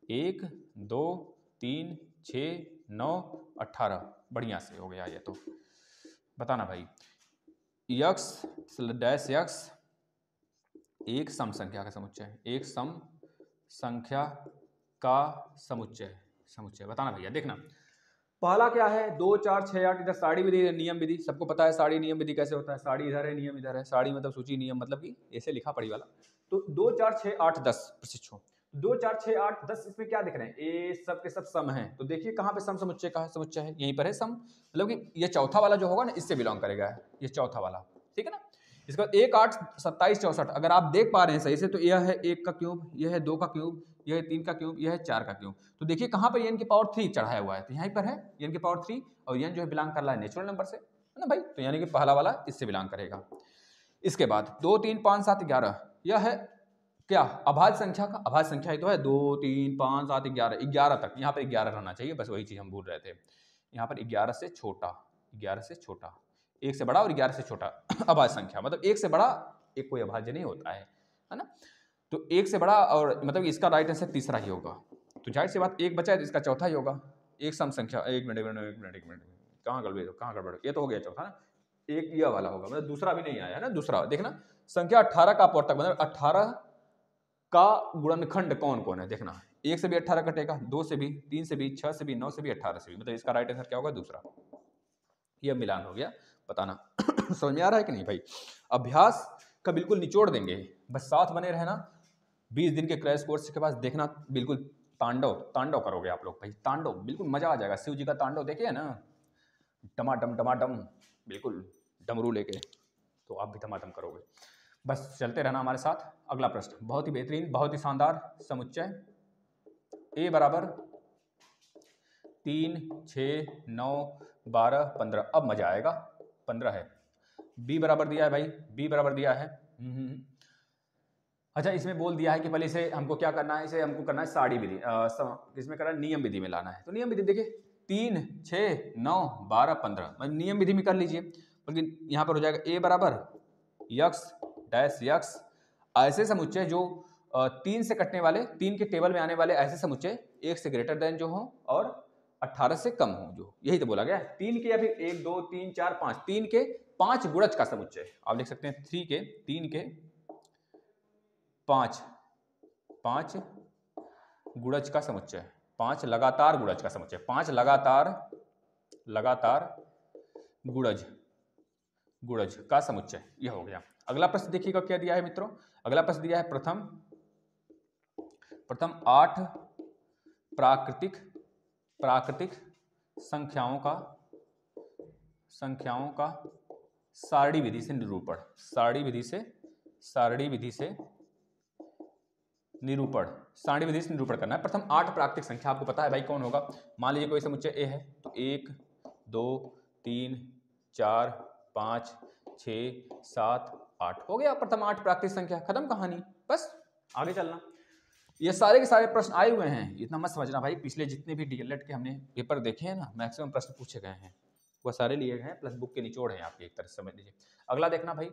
1 2 3 6 9 18, बढ़िया से हो गया ये तो। बताना भाई, यक्स डैश यक्स एक सम संख्या का समुच्चय, एक सम संख्या का समुच्चय बताना भैया। देखना पहला क्या है, 2 4 6 8, इधर साड़ी विधि नियम विधि सबको पता है। साड़ी नियम विधि कैसे होता है, साड़ी इधर है नियम इधर है, साड़ी मतलब सूची नियम मतलब कि ऐसे लिखा पड़ी वाला। तो 2 4 6 8 10 प्रशिक्षु 2 4 6 8 10 इसमें क्या दिख रहे हैं, ये सब के सब सम है। तो देखिए कहाँ पे सम समुच्चय का समुच्चय है, यहीं पर है सम, मतलब कि ये चौथा वाला जो होगा ना इससे बिलोंग करेगा, ये चौथा वाला, ठीक है ना। इसका 1 8 27 64 अगर आप देख पा रहे हैं सही से तो यह है 1 का क्यूब, यह है 2 का क्यूब, यह है 3 का क्यूब, यह है 4 का क्यूब। तो देखिए कहाँ पर n की पावर 3 चढ़ाया हुआ है, तो यहीं पर है n की पावर 3 और n जो है बिलोंग कर रहा है नेचुरल नंबर से, है ना भाई। तो यानी कि पहला वाला इससे बिलोंग करेगा। इसके बाद 2 3 5 7 11 यह है क्या, अभाज्य संख्या का, अभाज्य संख्या ही तो है, 2 3 5 7 11 11 तक, यहाँ पर 11 रहना चाहिए, बस वही चीज हम भूल रहे थे। यहाँ पर 11 से छोटा, 11 से छोटा, 1 से बड़ा और 11 से छोटा अभाज्य संख्या, मतलब 1 से बड़ा एक कोई अभाज्य नहीं होता है ना। तो 1 से बड़ा और मतलब इसका राइट आंसर तीसरा ही होगा। तो जाहिर सी बात 1 बचा है तो इसका चौथा ही होगा। एक सम संख्या, एक मिनट कहाँ गड़बड़, ये तो हो गया चौथा ना, एक यह वाला होगा, मतलब दूसरा भी नहीं आया है ना। दूसरा देखना संख्या 18 का अपवर्तक, मतलब 18 का गुणनखंड कौन कौन है, देखना 1 से भी 18 कटेगा, 2 से भी, 3 से भी, 6 से भी, 9 से भी, 18 से भी, मतलब इसका राइट आंसर क्या होगा, दूसरा। यह मिलान हो गया, बताना समझ में आ रहा है कि नहीं भाई। अभ्यास का बिल्कुल निचोड़ देंगे, बस साथ बने रहना। 20 दिन के क्रैश कोर्स के पास देखना, बिल्कुल तांडव तांडव करोगे आप लोग भाई, तांडव, बिल्कुल मजा आ जाएगा। शिव जी का तांडव देखे ना, टमाटम बिल्कुल डमरू लेके, तो आप भी टमाटम करोगे। बस चलते रहना हमारे साथ। अगला प्रश्न बहुत ही बेहतरीन, बहुत ही शानदार समुच्चय। ए बराबर 3 6 9 12 15, अब मजा आएगा, 15 है। बी बराबर दिया है भाई, बी बराबर दिया है। अच्छा इसमें बोल दिया है कि पहले इसे हमको क्या करना है, इसे हमको करना है साड़ी विधि, इसमें करना है नियम विधि में लाना है। तो नियम विधि देखिए 3 6 9 12 15, मतलब नियम विधि में कर लीजिए, बल्कि यहाँ पर हो जाएगा ए बराबर यक्स डैश यक्स, ऐसे समुच्चय जो 3 से कटने वाले, 3 के टेबल में आने वाले ऐसे समुच्चय 1 से ग्रेटर देन जो हो और 18 से कम हो, जो यही तो बोला गया है। 3 के या फिर 1 2 3 4 5, 3 के 5 गुणज का समुच्चय, आप लिख सकते हैं 3 के 5 गुणज का समुच्चय, 5 लगातार गुणज का समुच्चय, 5 लगातार गुणज का समुच्चय, यह हो गया। अगला प्रश्न देखिएगा क्या दिया है मित्रों। अगला प्रश्न दिया है प्रथम 8 प्राकृतिक संख्याओं का सारणी विधि से निरूपण, सारणी विधि से निरूपण करना है। प्रथम 8 प्राकृतिक संख्या आपको पता है भाई कौन होगा। मान लीजिए कोई समुच्चय ए है, तो 1 2 3 4 5 6 7 8 हो गया प्रथम 8 प्राकृतिक संख्या, खत्म कहानी, बस आगे चलना। ये सारे के सारे प्रश्न आए हुए हैं, इतना मत समझना भाई, पिछले जितने भी डीएलएड के हमने पेपर देखे हैं ना, मैक्सिमम प्रश्न पूछे गए हैं, वह सारे लिए गए हैं, प्लस बुक के निचोड़ हैं आपके, एक तरह से समझ लीजिए। अगला देखना भाई,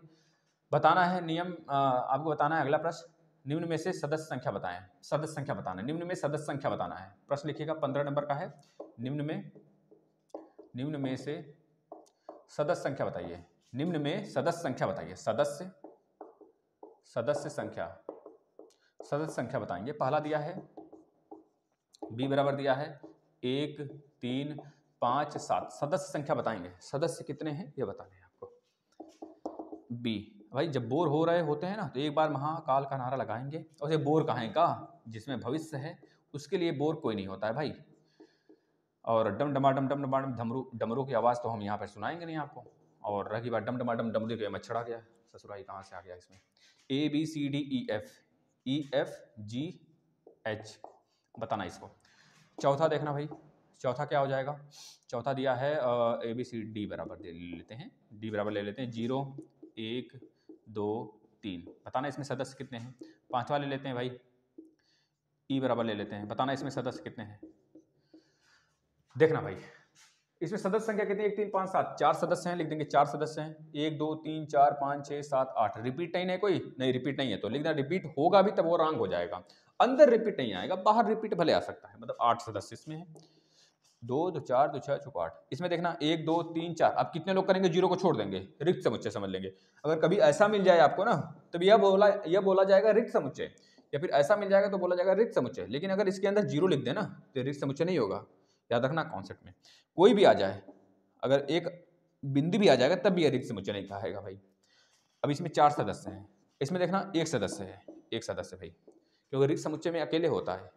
बताना है नियम, आपको बताना है अगला प्रश्न, निम्न में से सदस्य संख्या बताएं, सदस्य संख्या बताना है, निम्न में सदस्य संख्या बताना है। प्रश्न लिखिएगा 15 नंबर का है, निम्न में से सदस्य संख्या बताइए, निम्न में सदस्य संख्या बताइए, सदस्य संख्या बताएंगे। पहला दिया है बी बराबर दिया है 1 3 5 7, सदस्य संख्या बताएंगे, सदस्य कितने हैं ये बताने हैं आपको। बी भाई जब बोर हो रहे होते हैं ना तो एक बार महाकाल का नारा लगाएंगे, और ये बोर कहाँ का, जिसमें भविष्य है उसके लिए बोर कोई नहीं होता है भाई। और डम डमाडम डमरू की आवाज़ तो हम यहाँ पर सुनाएंगे नहीं आपको। और रही बात डम डमाडम डमरू के मच्छर आ गया, ससुराई कहाँ से आ गया इसमें। A B C D E F G H बताना इसको। चौथा देखना भाई, चौथा क्या हो जाएगा, चौथा दिया है ए बी सी डी बराबर ले लेते हैं, डी बराबर ले लेते हैं 0 1 2 3, बताना इसमें सदस्य कितने हैं। पांचवा ले लेते हैं भाई ई बराबर ले लेते हैं, बताना इसमें सदस्य कितने हैं। देखना भाई इसमें सदस्य संख्या कितनी, 1 3 5 7, 4 सदस्य हैं, लिख देंगे 4 सदस्य हैं, 1 2 3 4 5 6 7 8। रिपीट नहीं है कोई, नहीं रिपीट नहीं है तो लिख देना, रिपीट होगा भी तब वो रॉन्ग हो जाएगा, अंदर रिपीट नहीं आएगा, बाहर रिपीट भले आ सकता है, मतलब 8 सदस्य इसमें है। 2 2 4 2 6 6 8, इसमें देखना 1 2 3 4, अब कितने लोग करेंगे, 0 को छोड़ देंगे, रिक्त समुच्चय समझ लेंगे। अगर कभी ऐसा मिल जाए आपको ना, तब यह बोला जाएगा रिक्त समुच्चय, या फिर ऐसा मिल जाएगा तो बोला जाएगा रिक्त समुच्चय। लेकिन अगर इसके अंदर जीरो लिख देना तो रिक्त समुच्चय नहीं होगा। याद रखना कॉन्सेप्ट में, कोई भी आ जाए, अगर एक बिंदु भी आ जाएगा तब भी रिक्त समुच्चय नहीं कहेगा भाई। अब इसमें 4 सदस्य हैं, इसमें देखना एक सदस्य है, एक सदस्य भाई, क्योंकि रिक्त समुच्चय में अकेले होता है,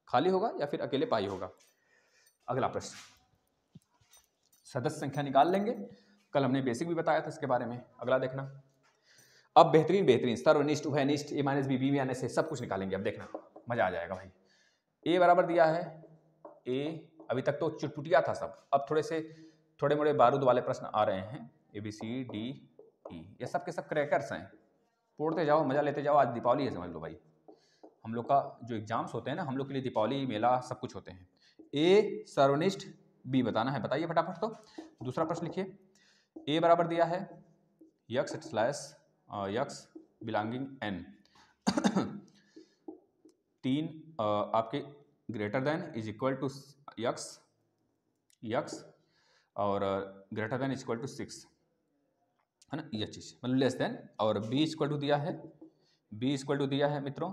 खाली होगा या फिर अकेले पाई होगा। अगला प्रश्न, सदस्य संख्या निकाल लेंगे, कल हमने बेसिक भी बताया था इसके बारे में। अगला देखना, अब बेहतरीन बेहतरीन सर्वनिष्ठ, उभयनिष्ठ, ए माइनस बी, बी माइनस ए, सब कुछ निकालेंगे। अब देखना मजा आ जाएगा भाई। ए बराबर दिया है, ए अभी तक तो चुटपुटिया था सब, अब थोड़े मोड़े बारूद वाले प्रश्न आ रहे हैं। ए बी सी डी ई, ये सब के सब क्रैकर्स हैं, पढ़ते जाओ, मजा लेते जाओ। आज दीपावली है समझ लो भाई, हम लोग का जो एग्जाम्स होते हैं ना, हम लोग के लिए दीपावली मेला सब कुछ होते हैं। ए सर्वनिष्ठ, बी बताना है, बताइए फटाफट। तो दूसरा प्रश्न लिखिए, ए बराबर दिया है X slash X belonging N, 3 आपके greater than is equal to X, X और greater than is equal to 6 है ना, ये चीज़ मतलब लेस देन। और बी इक्वल टू दिया है, बी इक्वल टू दिया है मित्रों,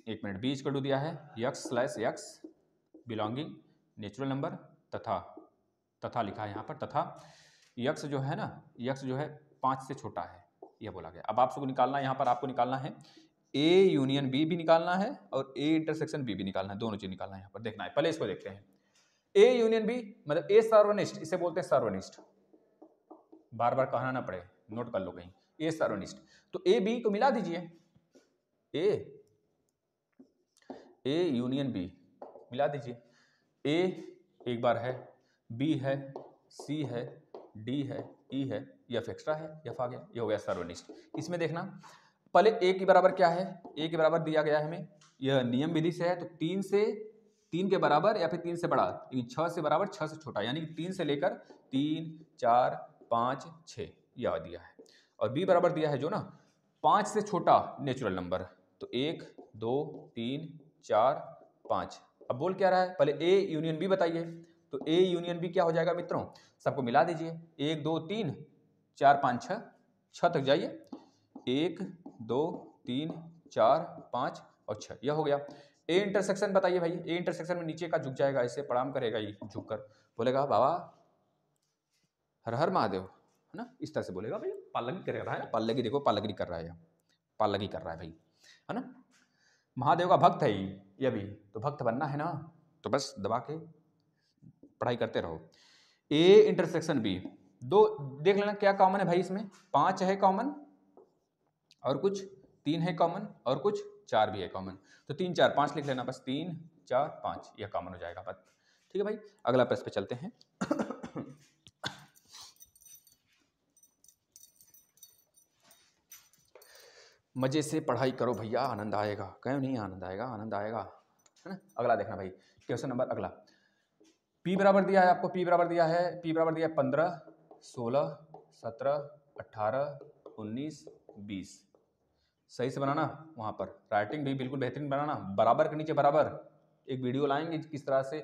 एक मिनट, बी इक्वल टू दिया है X slash X belonging natural number तथा लिखा है यहाँ पर, तथा यक्स जो है ना, यक्स जो है 5 से छोटा है, यह बोला गया। अब आप सबको निकालना है, यहाँ पर आपको निकालना है ए यूनियन बी भी निकालना है और ए इंटरसेक्शन बी भी निकालना है, दोनों चीज निकालना है यहाँ पर। देखना है, पहले इसको देखते हैं। ए यूनियन बी मतलब ए सर्वनिष्ठ, इसे बोलते हैं सर्वनिष्ठ, बार बार कहना ना पड़े, नोट कर लो कहीं। ए सर्वनिष्ठ, तो ए बी को मिला दीजिए, ए यूनियन बी मिला दीजिए। ए एक बार है, बी है, सी है, डी है, ई है, एफ एक्स्ट्रा है, एफ आ गया, ये हो गया सर्वनिष्ठ। इसमें देखना पहले ए के बराबर क्या है, ए के बराबर दिया गया है हमें, यह नियम विधि से है, तो 3 के बराबर या फिर 3 से बड़ा, 6 से बराबर 6 से छोटा, यानी 3 से लेकर 3 4 5 6 यह दिया है। और बी बराबर दिया है जो ना 5 से छोटा नेचुरल नंबर, तो 1 2 3 4 5। अब बोल क्या रहा है, पहले ए यूनियन बी बताइए, तो ए यूनियन बी क्या हो जाएगा मित्रों, सबको मिला दीजिए, 1 2 3 4 5 6 तक जाइए, 1 2 3 4 5 और 6, यह हो गया। ए इंटरसेक्शन बताइए भाई, ए इंटरसेक्शन में नीचे का झुक जाएगा, ऐसे प्रणाम करेगा ये झुक कर, बोलेगा बाबा हर हर महादेव, है ना, इस तरह से बोलेगा भाई, पालगी कर रहा है, पालगी देखो, पालगी कर रहा है, पालगी कर रहा है भाई, है ना, महादेव का भक्त है ये भी, तो भक्त बनना है ना, तो बस दबा के पढ़ाई करते रहो। ए इंटरसेक्शन बी, दो देख लेना क्या कॉमन है भाई, इसमें 5 है कॉमन और कुछ 3 है कॉमन और कुछ 4 भी है कॉमन, तो 3 4 5 लिख लेना बस, 3 4 5 यह कॉमन हो जाएगा बस। ठीक है भाई, अगला प्रश्न पे चलते हैं। मजे से पढ़ाई करो भैया, आनंद आएगा, क्यों नहीं आनंद आएगा, आनंद आएगा, है ना। अगला देखना भाई, क्वेश्चन नंबर अगला, पी बराबर दिया है आपको, पी बराबर दिया है 15 16 17 18 19 20, सही से बनाना, वहाँ पर राइटिंग भी बिल्कुल बेहतरीन बनाना, बराबर के नीचे बराबर। एक वीडियो लाएंगे किस तरह से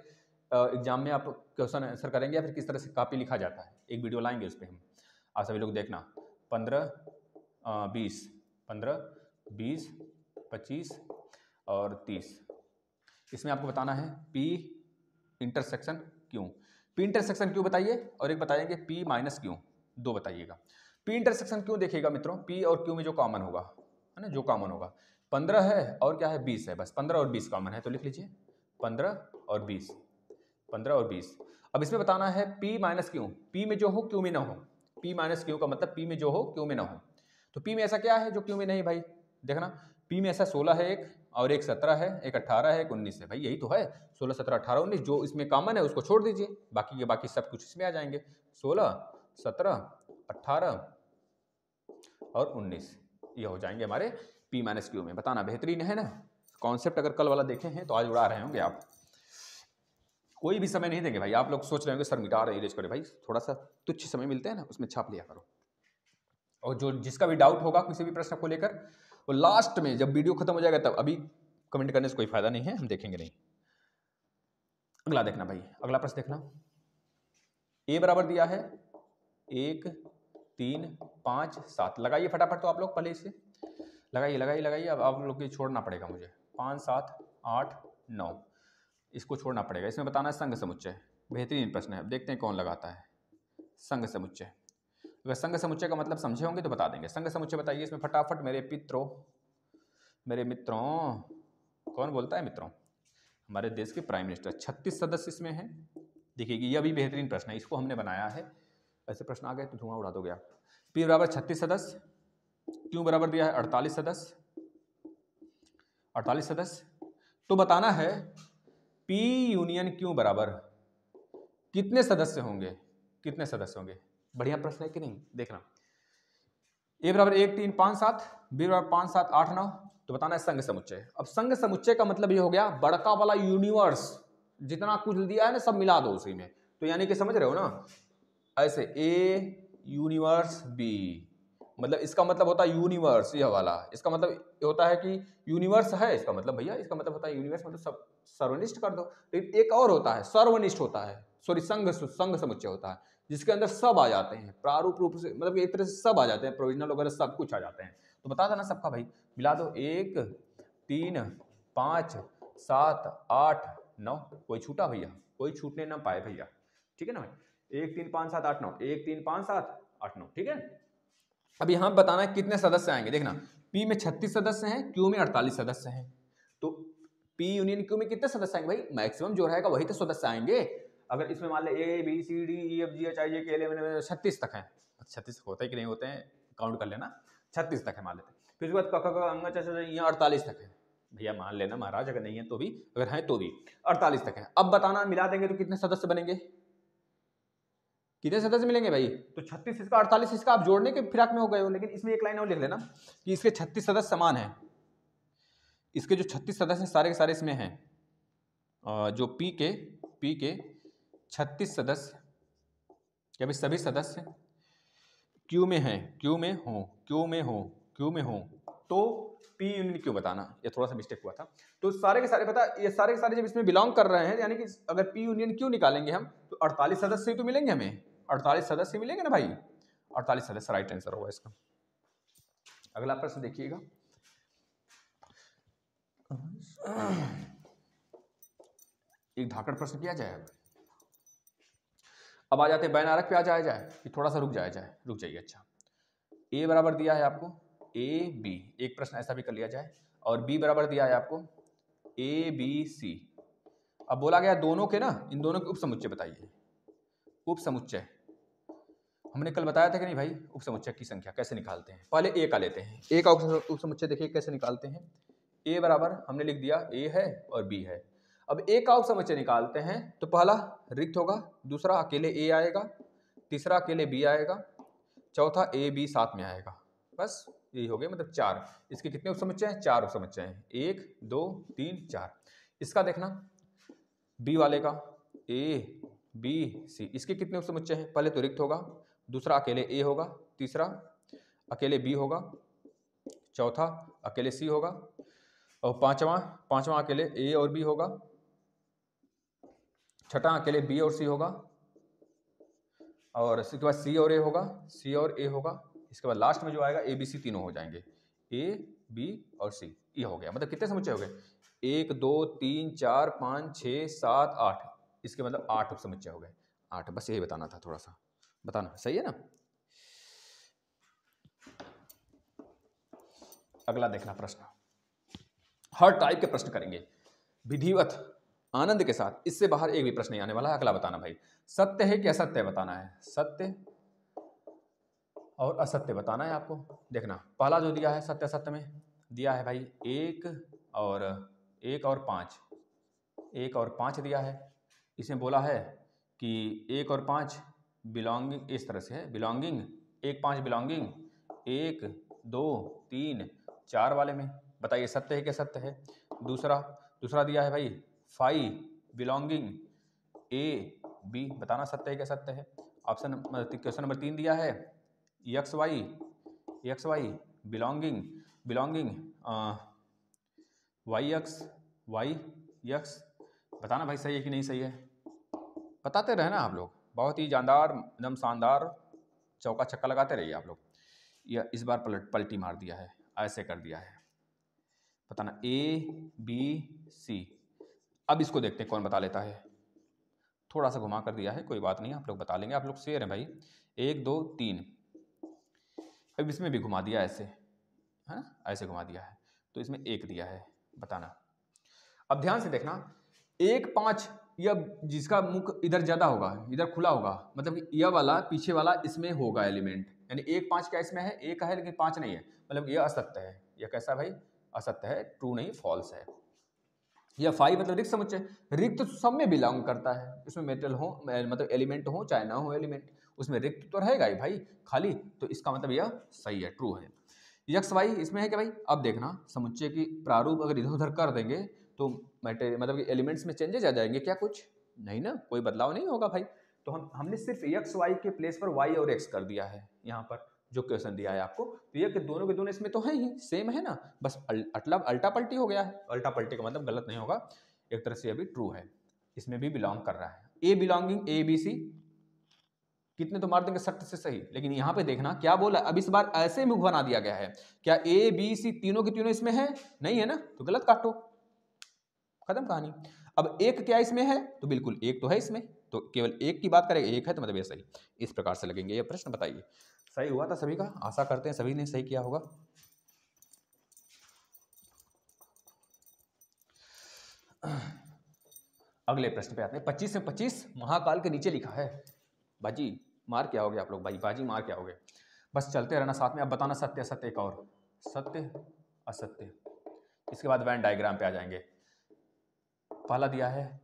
एग्जाम में आप क्वेश्चन आंसर करेंगे या फिर किस तरह से कॉपी लिखा जाता है, एक वीडियो लाएंगे उस पर हम, आप सभी लोग देखना। 15 20 15 20 25 और 30, इसमें आपको बताना है पी इंटरसेक्शन क्यों, पी इंटरसेक्शन क्यों बताइए, और एक बताएंगे पी माइनस क्यों, दो बताइएगा। पी इंटरसेक्शन क्यों देखिएगा मित्रों, पी और क्यू में जो कॉमन होगा, है ना, जो कॉमन होगा 15 है और क्या है 20 है, बस 15 और 20 कॉमन है, तो लिख लीजिए 15 और 20, 15 और 20। अब इसमें बताना है पी माइनस क्यू, पी में जो हो क्यू में ना हो, पी माइनस क्यू का मतलब पी में जो हो क्यू में ना हो, तो पी में ऐसा क्या है जो क्यू में नहीं भाई, देखना पी में ऐसा 16 है एक, और एक 17 है, एक 18 है, एक 19 है, भाई यही तो है 16 17 18 19, जो इसमें कॉमन है उसको छोड़ दीजिए, बाकी के बाकी सब कुछ इसमें आ जाएंगे, 16 17 18 और 19 ये हो जाएंगे हमारे पी माइनस क्यू में। बताना बेहतरीन है ना, कॉन्सेप्ट अगर कल वाला देखे हैं तो आज उड़ा रहे होंगे आप, कोई भी समय नहीं देंगे भाई। आप लोग सोच रहे होंगे सर मिटा रहे इरेज करे, भाई थोड़ा सा तुच्छ समय मिलते हैं ना, उसमें छाप लिया करो, और जो जिसका भी डाउट होगा किसी भी प्रश्न को लेकर, वो लास्ट में जब वीडियो खत्म हो जाएगा तब, अभी कमेंट करने से कोई फायदा नहीं है, हम देखेंगे नहीं। अगला देखना भाई, अगला प्रश्न देखना, ए बराबर दिया है 1 3 5 7, लगाइए फटाफट तो आप लोग पहले इसे लगाइए लगाइए लगाइए। अब आप लोग को छोड़ना पड़ेगा मुझे। 5 7 8 9 इसको छोड़ना पड़ेगा। इसमें बताना है संघ समुच्चय। बेहतरीन प्रश्न है। अब देखते हैं कौन लगाता है संघ समुच्चय। अगर संघ समुच्चय का मतलब समझे होंगे तो बता देंगे। संघ समुच्चय बताइए इसमें फटाफट मेरे मित्रों। कौन बोलता है मित्रों? हमारे देश के प्राइम मिनिस्टर। 36 सदस्य इसमें हैं। देखिए यह भी बेहतरीन प्रश्न है, इसको हमने बनाया है। ऐसे प्रश्न आ गए तो धुआं उड़ा दोगे आप। P बराबर 36 सदस्य, Q बराबर दिया है 48 सदस्य। 48 सदस्य। तो बताना है P यूनियन Q बराबर कितने सदस्य होंगे? कितने सदस्य होंगे? बढ़िया प्रश्न है कि नहीं? देखना। A बराबर 1 3 5 7, B बराबर 5 7 8 9। तो बताना है संघ समुच्चय। अब संघ समुच्चय का मतलब ये हो गया बड़का वाला यूनिवर्स, जितना कुछ दिया है ना सब मिला दो उसी में। तो यानी कि समझ रहे हो ना, ऐसे A यूनिवर्स B, मतलब इसका मतलब होता है यूनिवर्स, यह वाला। इसका मतलब होता है कि यूनिवर्स है, इसका मतलब भैया इसका मतलब होता है यूनिवर्स, मतलब सब सर्वनिष्ठ कर दो। लेकिन एक और होता है सर्वनिष्ठ होता है, सॉरी संघ समुच्चय होता है, जिसके अंदर सब आ जाते हैं प्रारूप रूप से, मतलब एक तरह से सब आ जाते हैं, प्रोविजनल वगैरह सब कुछ आ जाते हैं। तो बता देना सबका भाई, मिला दो। 1 3 5 7 8 9। कोई छूटा भैया? कोई छूटने ना पाए भैया, ठीक है ना भाई। 1 3 5 7 8 9, 1 3 5 7 8 9, ठीक है। अब यहां बताना है कितने सदस्य आएंगे। देखना P में 36 सदस्य हैं, Q में 48 सदस्य हैं। तो P यूनियन Q में कितने सदस्य आएंगे भाई? मैक्सिमम जो रहेगा वही तो सदस्य आएंगे। अगर इसमें मान ले A B C D E F G H I J K L M N 36 तक है, 36 होते हैं कि नहीं होते हैं काउंट कर लेना, 36 तक है मान लेते हैं। फिर उसके बाद क अंग च यहाँ 48 तक है भैया, मान लेना महाराज, अगर नहीं है तो भी, अगर है तो भी 48 तक है। अब बताना मिला देंगे तो कितने सदस्य बनेंगे? कितने सदस्य मिलेंगे भाई? तो 36 इसका 48 इसका, आप जोड़ने के फिराक में हो गए हो। लेकिन इसमें एक लाइन और लिख लेना कि इसके 36 सदस्य समान हैं। इसके जो 36 सदस्य हैं सारे के सारे इसमें हैं। जो पी के 36 सदस्य या भाई सभी सदस्य क्यू में हैं, क्यू में हो तो पी यूनियन क्यू बताना। ये थोड़ा सा मिस्टेक हुआ था। तो सारे के सारे पता, ये सारे के सारे जब इसमें बिलोंग कर रहे हैं, यानी कि अगर पी यूनियन क्यू निकालेंगे हम तो 48 सदस्य तो मिलेंगे हमें, 48 सदस्य मिलेंगे ना भाई। 48 सदस्य राइट आंसर होगा इसका। अगला प्रश्न देखिएगा। एक धाकड़ प्रश्न किया जाए। अब आ जाते हैं बैनारक पे। आ जाए कि थोड़ा सा रुक जाइए। अच्छा, ए बराबर दिया है आपको ए बी, एक प्रश्न ऐसा भी कर लिया जाए, और बी बराबर दिया है आपको ए बी सी। अब बोला गया दोनों के ना, इन दोनों के उप समुच्चय बताइए। उप समुच्चय हमने कल बताया था कि नहीं भाई? उप समुच्चय की संख्या कैसे निकालते हैं? पहले ए का लेते हैं। ए का उप समुच्चय देखिए कैसे निकालते हैं। ए बराबर हमने लिख दिया ए है और बी है। अब ए का उप समुच्चय निकालते हैं तो पहला रिक्त होगा, दूसरा अकेले ए आएगा, तीसरा अकेले बी आएगा, चौथा ए बी साथ में आएगा। बस यही हो गया, मतलब 4। इसके कितने उप समुच्चय हैं? 4 उप समुच्चय हैं, 1 2 3 4। इसका देखना बी वाले का ए बी सी, इसके कितने उप समुच्चय हैं? पहले तो रिक्त होगा, दूसरा अकेले ए होगा, तीसरा अकेले बी होगा, चौथा अकेले सी होगा, और पांचवा अकेले ए और बी होगा, छठा अकेले बी और सी होगा, और इसके बाद सी और ए होगा, सी और ए होगा। इसके बाद लास्ट में जो आएगा ए बी सी तीनों हो जाएंगे, ए बी और सी। ये हो गया, मतलब कितने समुच्चय हो गए? 1 2 3 4 5 6 7 8। इसके मतलब 8 उप समुच्चय हो गए। 8, बस यही बताना था, थोड़ा सा बताना। सही है ना? अगला देखना प्रश्न, हर टाइप के प्रश्न करेंगे विधिवत आनंद के साथ, इससे बाहर एक भी प्रश्न नहीं आने वाला है। अगला बताना भाई, सत्य है कि असत्य बताना है। सत्य और असत्य बताना है आपको। देखना पहला जो दिया है सत्य असत्य में दिया है भाई 1 और 5, 1 और 5 दिया है। इसमें बोला है कि 1 और 5 बिलोंगिंग, इस तरह से है बिलोंगिंग, 1 5 बिलोंगिंग 1 2 3 4 वाले में। बताइए सत्य है कि असत्य है? दूसरा दिया है भाई 5 बिलोंगिंग ए बी, बताना सत्य है कि असत्य है। ऑप्शन क्वेश्चन नंबर 3 दिया है x y belonging y x, बताना भाई सही है कि नहीं सही है। बताते रहे ना आप लोग, बहुत ही जानदार एकदम शानदार चौका छक्का लगाते रहिए आप लोग। यह इस बार पलटी मार दिया है। ऐसे कर दिया है, बताना ABC। अब इसको देखते हैं कौन बता लेता है। थोड़ा सा घुमा कर दिया है, कोई बात नहीं, आप लोग बता लेंगे, आप लोग शेयर हैं भाई। 1 2 3, अब इसमें भी घुमा दिया ऐसे, है ना, ऐसे घुमा दिया है, तो इसमें 1 दिया है, बताना। अब ध्यान से देखना, 1 5, यह जिसका मुख इधर ज्यादा होगा, इधर खुला होगा, मतलब कि यह वाला पीछे वाला इसमें होगा एलिमेंट, यानी 1 5 क्या इसमें है, 1 है लेकिन 5 नहीं है, मतलब यह असत्य है। यह कैसा भाई, असत्य है, ट्रू नहीं फॉल्स है। यह 5 मतलब रिक्त समुच्चय, रिक्त तो सब में बिलोंग करता है, इसमें मेटल हो मतलब एलिमेंट हो चाहे ना हो एलिमेंट, उसमें रिक्त तो रहेगा ही भाई खाली, तो इसका मतलब यह सही है, ट्रू है। यक्स वाई इसमें है क्या भाई, अब देखना समुच्चय की प्रारूप अगर इधर उधर कर देंगे तो मैटेरियल मतलब कि एलिमेंट्स में चेंजेस आ जाएंगे क्या, कुछ नहीं ना, कोई बदलाव नहीं होगा भाई। तो हमने सिर्फ एक्स वाई के प्लेस पर वाई और एक्स कर दिया है यहाँ पर, जो क्वेश्चन दिया है आपको, तो ये कि दोनों के दोनों इसमें तो है ही, सेम है ना, बस मतलब अल्टा पल्टी हो गया है। अल्टा पल्टी का मतलब गलत नहीं होगा, एक तरह से अभी ट्रू है, इसमें भी बिलोंग कर रहा है। ए बिलोंगिंग ए बी सी, कितने तो मार देंगे सट से सही, लेकिन यहाँ पे देखना क्या बोला, अब इस बार ऐसे मुख बना दिया गया है, क्या ए बी सी तीनों के तीनों इसमें है, नहीं है ना, तो गलत काटो, खत्म कहानी। अब एक क्या इसमें है, तो बिल्कुल एक तो है इसमें, तो केवल एक की बात करेंगे, एक है तो मतलब ये सही, इस प्रकार से लगेंगे ये प्रश्न। बताइए सही हुआ था सभी का, आशा करते हैं सभी ने सही किया होगा। अगले प्रश्न पे आते हैं। 25 में 25 महाकाल के नीचे लिखा है, बाजी मार क्या होगे आप लोग भाई, बाजी मार क्या होगे, बस चलते रहना साथ में। अब बताना सत्य असत्य, एक और सत्य असत्य, इसके बाद वैन डायग्राम पे आ जाएंगे। पहला दिया है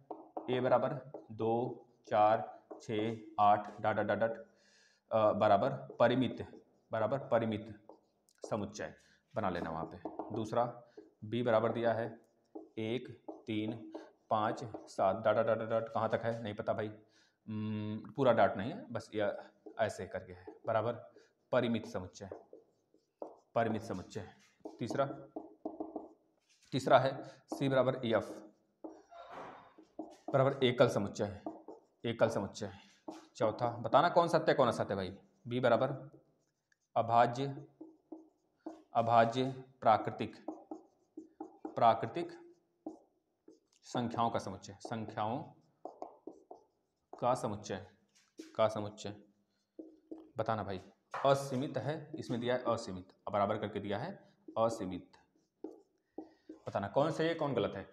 ए बराबर 2 4 6 8 डॉट डॉट डॉट बराबर परिमित समुच्चय बना लेना वहाँ पे। दूसरा बी बराबर दिया है 1 3 5 7 डॉट डॉट डॉट, कहाँ तक है नहीं पता भाई, पूरा डॉट नहीं है, बस यह ऐसे करके है, बराबर परिमित समुच्चय। तीसरा है सी बराबर एफ बराबर एकल समुच्चय। चौथा बताना कौन सत्य कौन असत्य भाई, बी बराबर अभाज्य प्राकृतिक संख्याओं का समुच्चय बताना भाई। असीमित है, इसमें दिया है असीमित, बराबर करके दिया है असीमित, बताना कौन सही है कौन गलत है।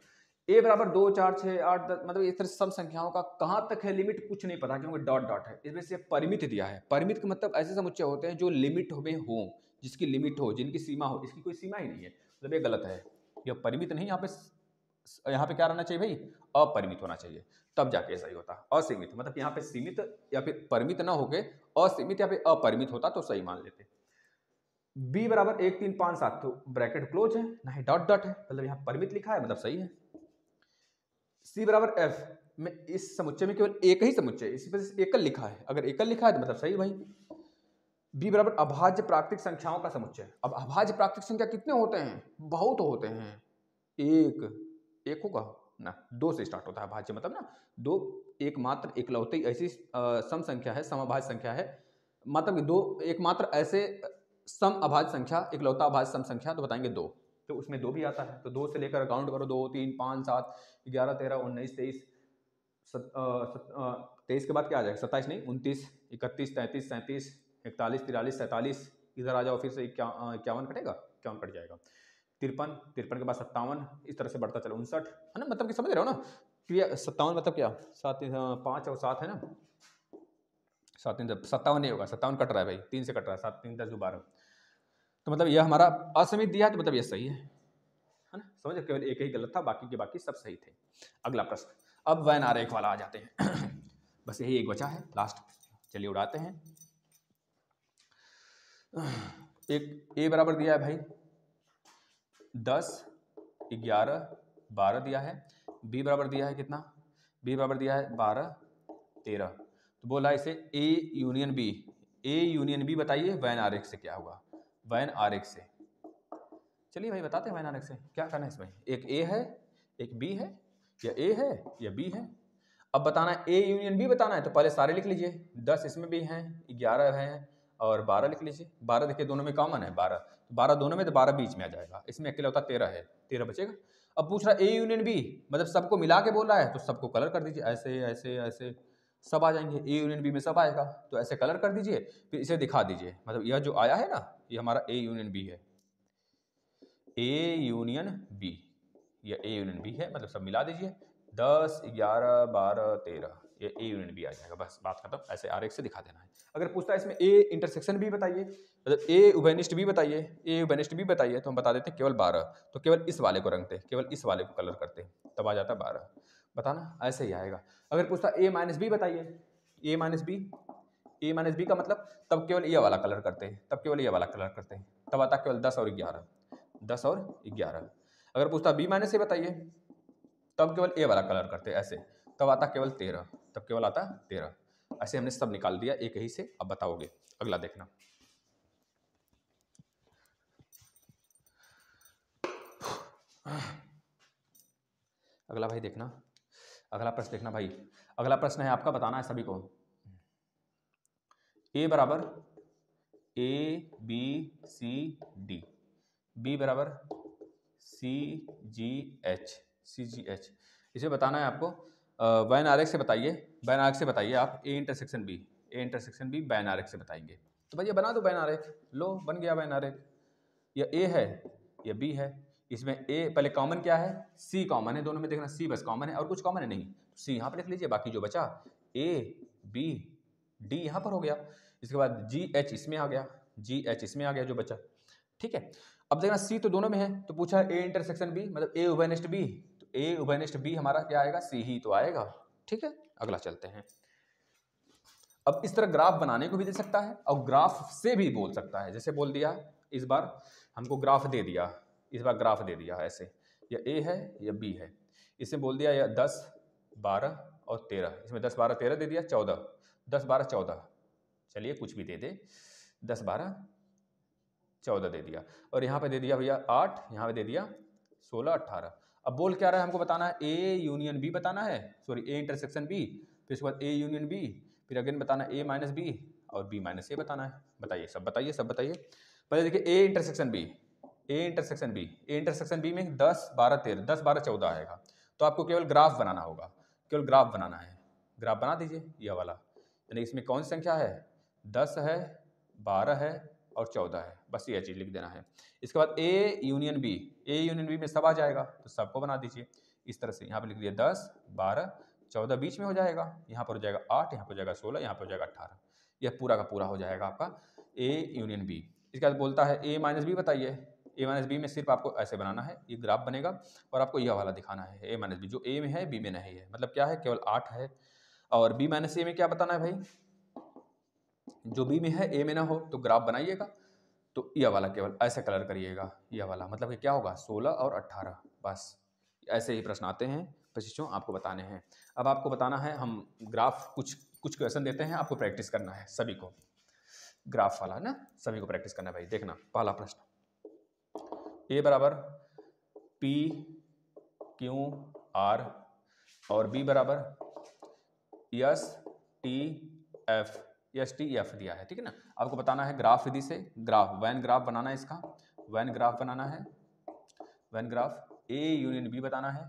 ए बराबर 2 4 6 8 10 मतलब इस तरह सब संख्याओं का कहाँ तक है लिमिट कुछ नहीं पता, क्योंकि डॉट डॉट है, इसमें से परिमित दिया है। परिमित का मतलब ऐसे समुच्चय होते हैं जो लिमिट में हो, जिसकी लिमिट हो, जिनकी सीमा हो, इसकी कोई सीमा ही नहीं है, मतलब ये गलत है, यह परिमित नहीं। यहाँ पे क्या रहना चाहिए भाई, अपरिमित होना चाहिए, तब जाके सही होता। असीमित मतलब यहाँ पे सीमित या फिर परिमित ना होके असीमित या फिर अपरिमित होता तो सही मान लेते। बी बराबर 1 3 5 7 तो ब्रैकेट क्लोज है, नहीं डॉट डॉट है, मतलब यहाँ परिमित लिखा है मतलब सही है। सी बराबर एफ में इस समुच्चय में केवल एक ही समुच्चय, इसी वजह से एकल लिखा है, अगर एकल लिखा है तो मतलब सही भाई। बी बराबर अभाज्य प्राकृतिक संख्याओं का समुच्चय। अब अभाज्य प्राकृतिक संख्या कितने होते हैं, बहुत होते हैं, एक होगा ना, 2 से स्टार्ट होता है अभाज्य, मतलब ना 2 एकमात्र एकलौती ऐसी सम संख्या है, समअभाज्य संख्या है, मतलब कि 2 एकमात्र ऐसे सम अभाज्य संख्या, एकलौता अभाज्य सम संख्या, तो बताएंगे 2, तो उसमें 2 भी आता है, तो 2 से लेकर काउंट करो, 2 3 5 7 11 13 19 23 23 के बाद क्या आ जाएगा, 27 नहीं 29 31 33 37 41 43 47, इधर आ जाओ फिर से 51 कटेगा, 51 कट जाएगा, 53 के बाद 57, इस तरह से बढ़ता चलो 59, है ना, मतलब कि समझ रहे हो ना कि 57 मतलब क्या 7 5 और 7 है ना, 7 3 57 नहीं होगा, 57 कट रहा है भाई, 3 से कट रहा है, 7 3 10 12, तो मतलब यह हमारा असमित दिया है, तो मतलब यह सही है ना, समझो, केवल एक ही गलत था, बाकी के बाकी सब सही थे। अगला प्रश्न, अब वैन आरेख वाला आ जाते हैं बस यही एक बचा है लास्ट, चलिए उड़ाते हैं। एक ए बराबर दिया है भाई 10 11 12 दिया है, बी बराबर दिया है कितना, बी बराबर दिया है 12 13, तो बोला इसे ए यूनियन बी, बताइए वैन आरेख से क्या होगा, वैन आरेख से, चलिए भाई बताते हैं वैन आरेख से क्या करना है इसमें, एक ए है एक बी है, या ए है या बी है। अब बताना है ए यूनियन बी बताना है, तो पहले सारे लिख लीजिए, 10 इसमें भी हैं, 11 हैं और 12 लिख लीजिए। 12 देखिए दोनों में कॉमन है 12, तो 12 दोनों में, तो 12 बीच में आ जाएगा। इसमें अकेला होता 13 है, 13 बचेगा। अब पूछ रहा है ए यूनियन बी, मतलब सबको मिला के बोल रहा है, तो सबको कलर कर दीजिए, ऐसे ऐसे ऐसे सब आ जाएंगे। ए यूनियन बी में सब आएगा, तो ऐसे कलर कर दीजिए, फिर इसे दिखा दीजिए। मतलब यह जो आया है ना, ये हमारा ए यूनियन बी है, ए यूनियन बी, ये ए यूनियन बी है, मतलब सब मिला दीजिए। 10 11 12 13, ये ए यूनियन बी आ जाएगा। बस बात खत्म, ऐसे आरेख से दिखा देना है। अगर पूछता है इसमें ए इंटरसेक्शन भी बताइए, मतलब ए उभयनिष्ठ भी बताइए, ए उभयनिष्ठ भी बताइए, तो हम बता देते हैं केवल 12, तो केवल इस वाले को रंगते हैं, केवल इस वाले को कलर करते हैं, तब आ जाता है 12। बताना ऐसे ही आएगा। अगर पूछता ए माइनस बी बताइए, ए माइनस बी, ए माइनस बी का मतलब, तब केवल ये वाला कलर करते हैं, तब केवल ये वाला कलर करते हैं, तब आता केवल 10 और 11, 10 और 11। अगर पूछता बी माइनस ए बताइए, तब केवल ए वाला कलर करते हैं ऐसे, तब आता केवल 13, तब केवल आता 13। ऐसे हमने सब निकाल दिया एक ही से। अब बताओगे, अगला देखना। अगला भाई देखना, अगला प्रश्न देखना भाई। अगला प्रश्न है आपका, बताना है सभी को। ए बराबर A B C D, B बराबर सी जी एच, सी जी एच, इसे बताना है आपको। वैन आरेख से बताइए, वैन आरेख से बताइए आप। A intersection B, A intersection B Venn आरेख से बताएंगे। तो भैया बना दो वैन आरेख, लो बन गया वैन आरेख। यह ए है, यह बी है। इसमें ए पहले कॉमन क्या है, सी कॉमन है दोनों में, देखना सी बस कॉमन है और कुछ कॉमन है नहीं, तो सी यहाँ पर लिख लीजिए। बाकी जो बचा ए बी डी यहाँ पर हो गया। इसके बाद जी एच इसमें आ गया, जी एच इसमें आ गया जो बचा, ठीक है। अब देखना सी तो दोनों में है, तो पूछा ए इंटरसेक्शन बी, मतलब ए उभयनिष्ठ बी, तो ए उभयनिष्ठ बी हमारा क्या आएगा, सी ही तो आएगा, ठीक है। अगला चलते हैं। अब इस तरह ग्राफ बनाने को भी दे सकता है और ग्राफ से भी बोल सकता है। जैसे बोल दिया, इस बार हमको ग्राफ दे दिया, इस बार ग्राफ दे दिया ऐसे, या ए है या बी है। इसमें बोल दिया या 10 12 और 13, इसमें 10 12 13 दे दिया, 14, 10 12 14, चलिए कुछ भी दे दे, 10 12 14 दे दिया, और यहाँ पे दे दिया भैया 8, यहाँ पे दे दिया 16 18। अब बोल क्या रहा है, हमको बताना है ए यूनियन बी बताना है, सॉरी ए इंटरसेक्शन बी, फिर उसके बाद ए यूनियन बी, फिर अगेन बताना ए माइनस बी और बी माइनस ए बताना है। बताइए, सब बताइए, सब बताइए। पहले देखिए A intersection B, A intersection B, A intersection B में 10 12 13, 10 12 14 आएगा, तो आपको केवल ग्राफ बनाना होगा, केवल ग्राफ बनाना है। ग्राफ बना दीजिए यह वाला, यानी इसमें कौन सी संख्या है, 10 है 12 है और 14 है, बस ये चीज़ लिख देना है। इसके बाद A union B, A union B में सब आ जाएगा, तो सबको बना दीजिए इस तरह से। यहाँ पर लिख दिया 10 12 14 बीच में हो जाएगा, यहाँ पर हो जाएगा 8, यहाँ पर हो जाएगा 16, यहाँ पर हो जाएगा 18, यह पूरा का पूरा हो जाएगा आपका ए यूनियन बी। इसके बाद बोलता है ए माइनस बी बताइए, ए माइनस बी में सिर्फ आपको ऐसे बनाना है, ये ग्राफ बनेगा और आपको यह वाला दिखाना है ए माइनस बी, जो ए में है बी में नहीं है, मतलब क्या है केवल 8 है। और बी माइनस ए में क्या बताना है भाई, जो बी में है ए में ना हो, तो ग्राफ बनाइएगा, तो यह वाला केवल ऐसे कलर करिएगा, यह वाला, मतलब कि क्या होगा 16 और 18, बस ऐसे ही प्रश्न आते हैं बच्चों, आपको बताने हैं। अब आपको बताना है, हम ग्राफ कुछ कुछ क्वेश्चन देते हैं, आपको प्रैक्टिस करना है सभी को, ग्राफ वाला ना सभी को प्रैक्टिस करना है भाई। देखना पहला प्रश्न, ए बराबर पी क्यू आर और बी बराबर S T F, S T F दिया है, ठीक है ना। आपको बताना है ग्राफ विधि से, ग्राफ वैन ग्राफ बनाना है, इसका वैन ग्राफ बनाना है, Venn graph A union B बताना है,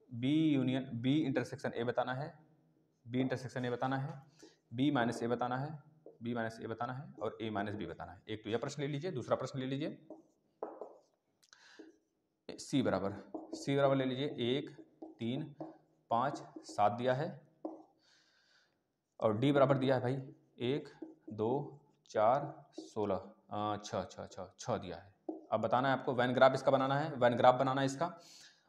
B union B intersection A बताना है, बी इंटरसेक्शन ए बताना है, बी माइनस ए बताना है, बी माइनस ए बताना है और ए माइनस बी बताना है। एक तो यह प्रश्न ले लीजिए, दूसरा प्रश्न ले लीजिए सी बराबर ले लीजिए 1 3 5 7 दिया है, और डी बराबर दिया है भाई 1 2 4 16 6 दिया है। अब बताना है आपको वैन ग्राफ इसका बनाना है, वैन ग्राफ बनाना है इसका,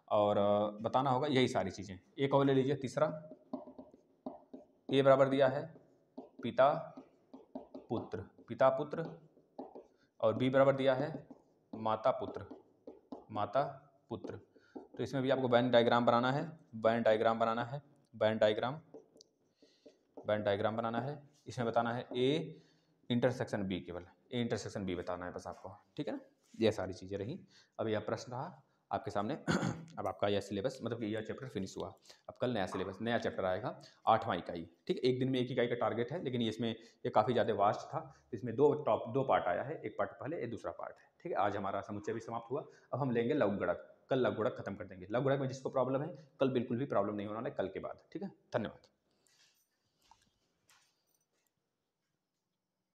और बताना होगा यही सारी चीज़ें। एक और ले लीजिए तीसरा, ए बराबर दिया है पिता पुत्र, और बी बराबर दिया है माता पुत्र। तो इसमें भी आपको वैन डायग्राम बनाना है, वैन डायग्राम बनाना है। इसमें बताना है ए इंटरसेक्शन बी, केवल ए इंटरसेक्शन बी बताना है बस आपको, ठीक है ना। ये सारी चीज़ें रही। अब यह प्रश्न रहा, आपके सामने अब आपका यह सिलेबस मतलब कि यह चैप्टर फिनिश हुआ। अब कल नया सिलेबस नया चैप्टर आएगा 8वां इकाई। ठीक है, एक दिन में एक इकाई का टारगेट है, लेकिन इसमें ये काफ़ी ज़्यादा वास्ट था। इसमें दो पार्ट आया है, एक पार्ट पहले, एक दूसरा पार्ट है। ठीक है, आज हमारा समुच्चय भी समाप्त हुआ। अब हम लेंगे लघु गुणक। कल लघु गुणक खत्म कर देंगे। लघु गुणक में जिसको प्रॉब्लम है, कल बिल्कुल भी प्रॉब्लम नहीं होने वाला है, कल के बाद। ठीक है, धन्यवाद।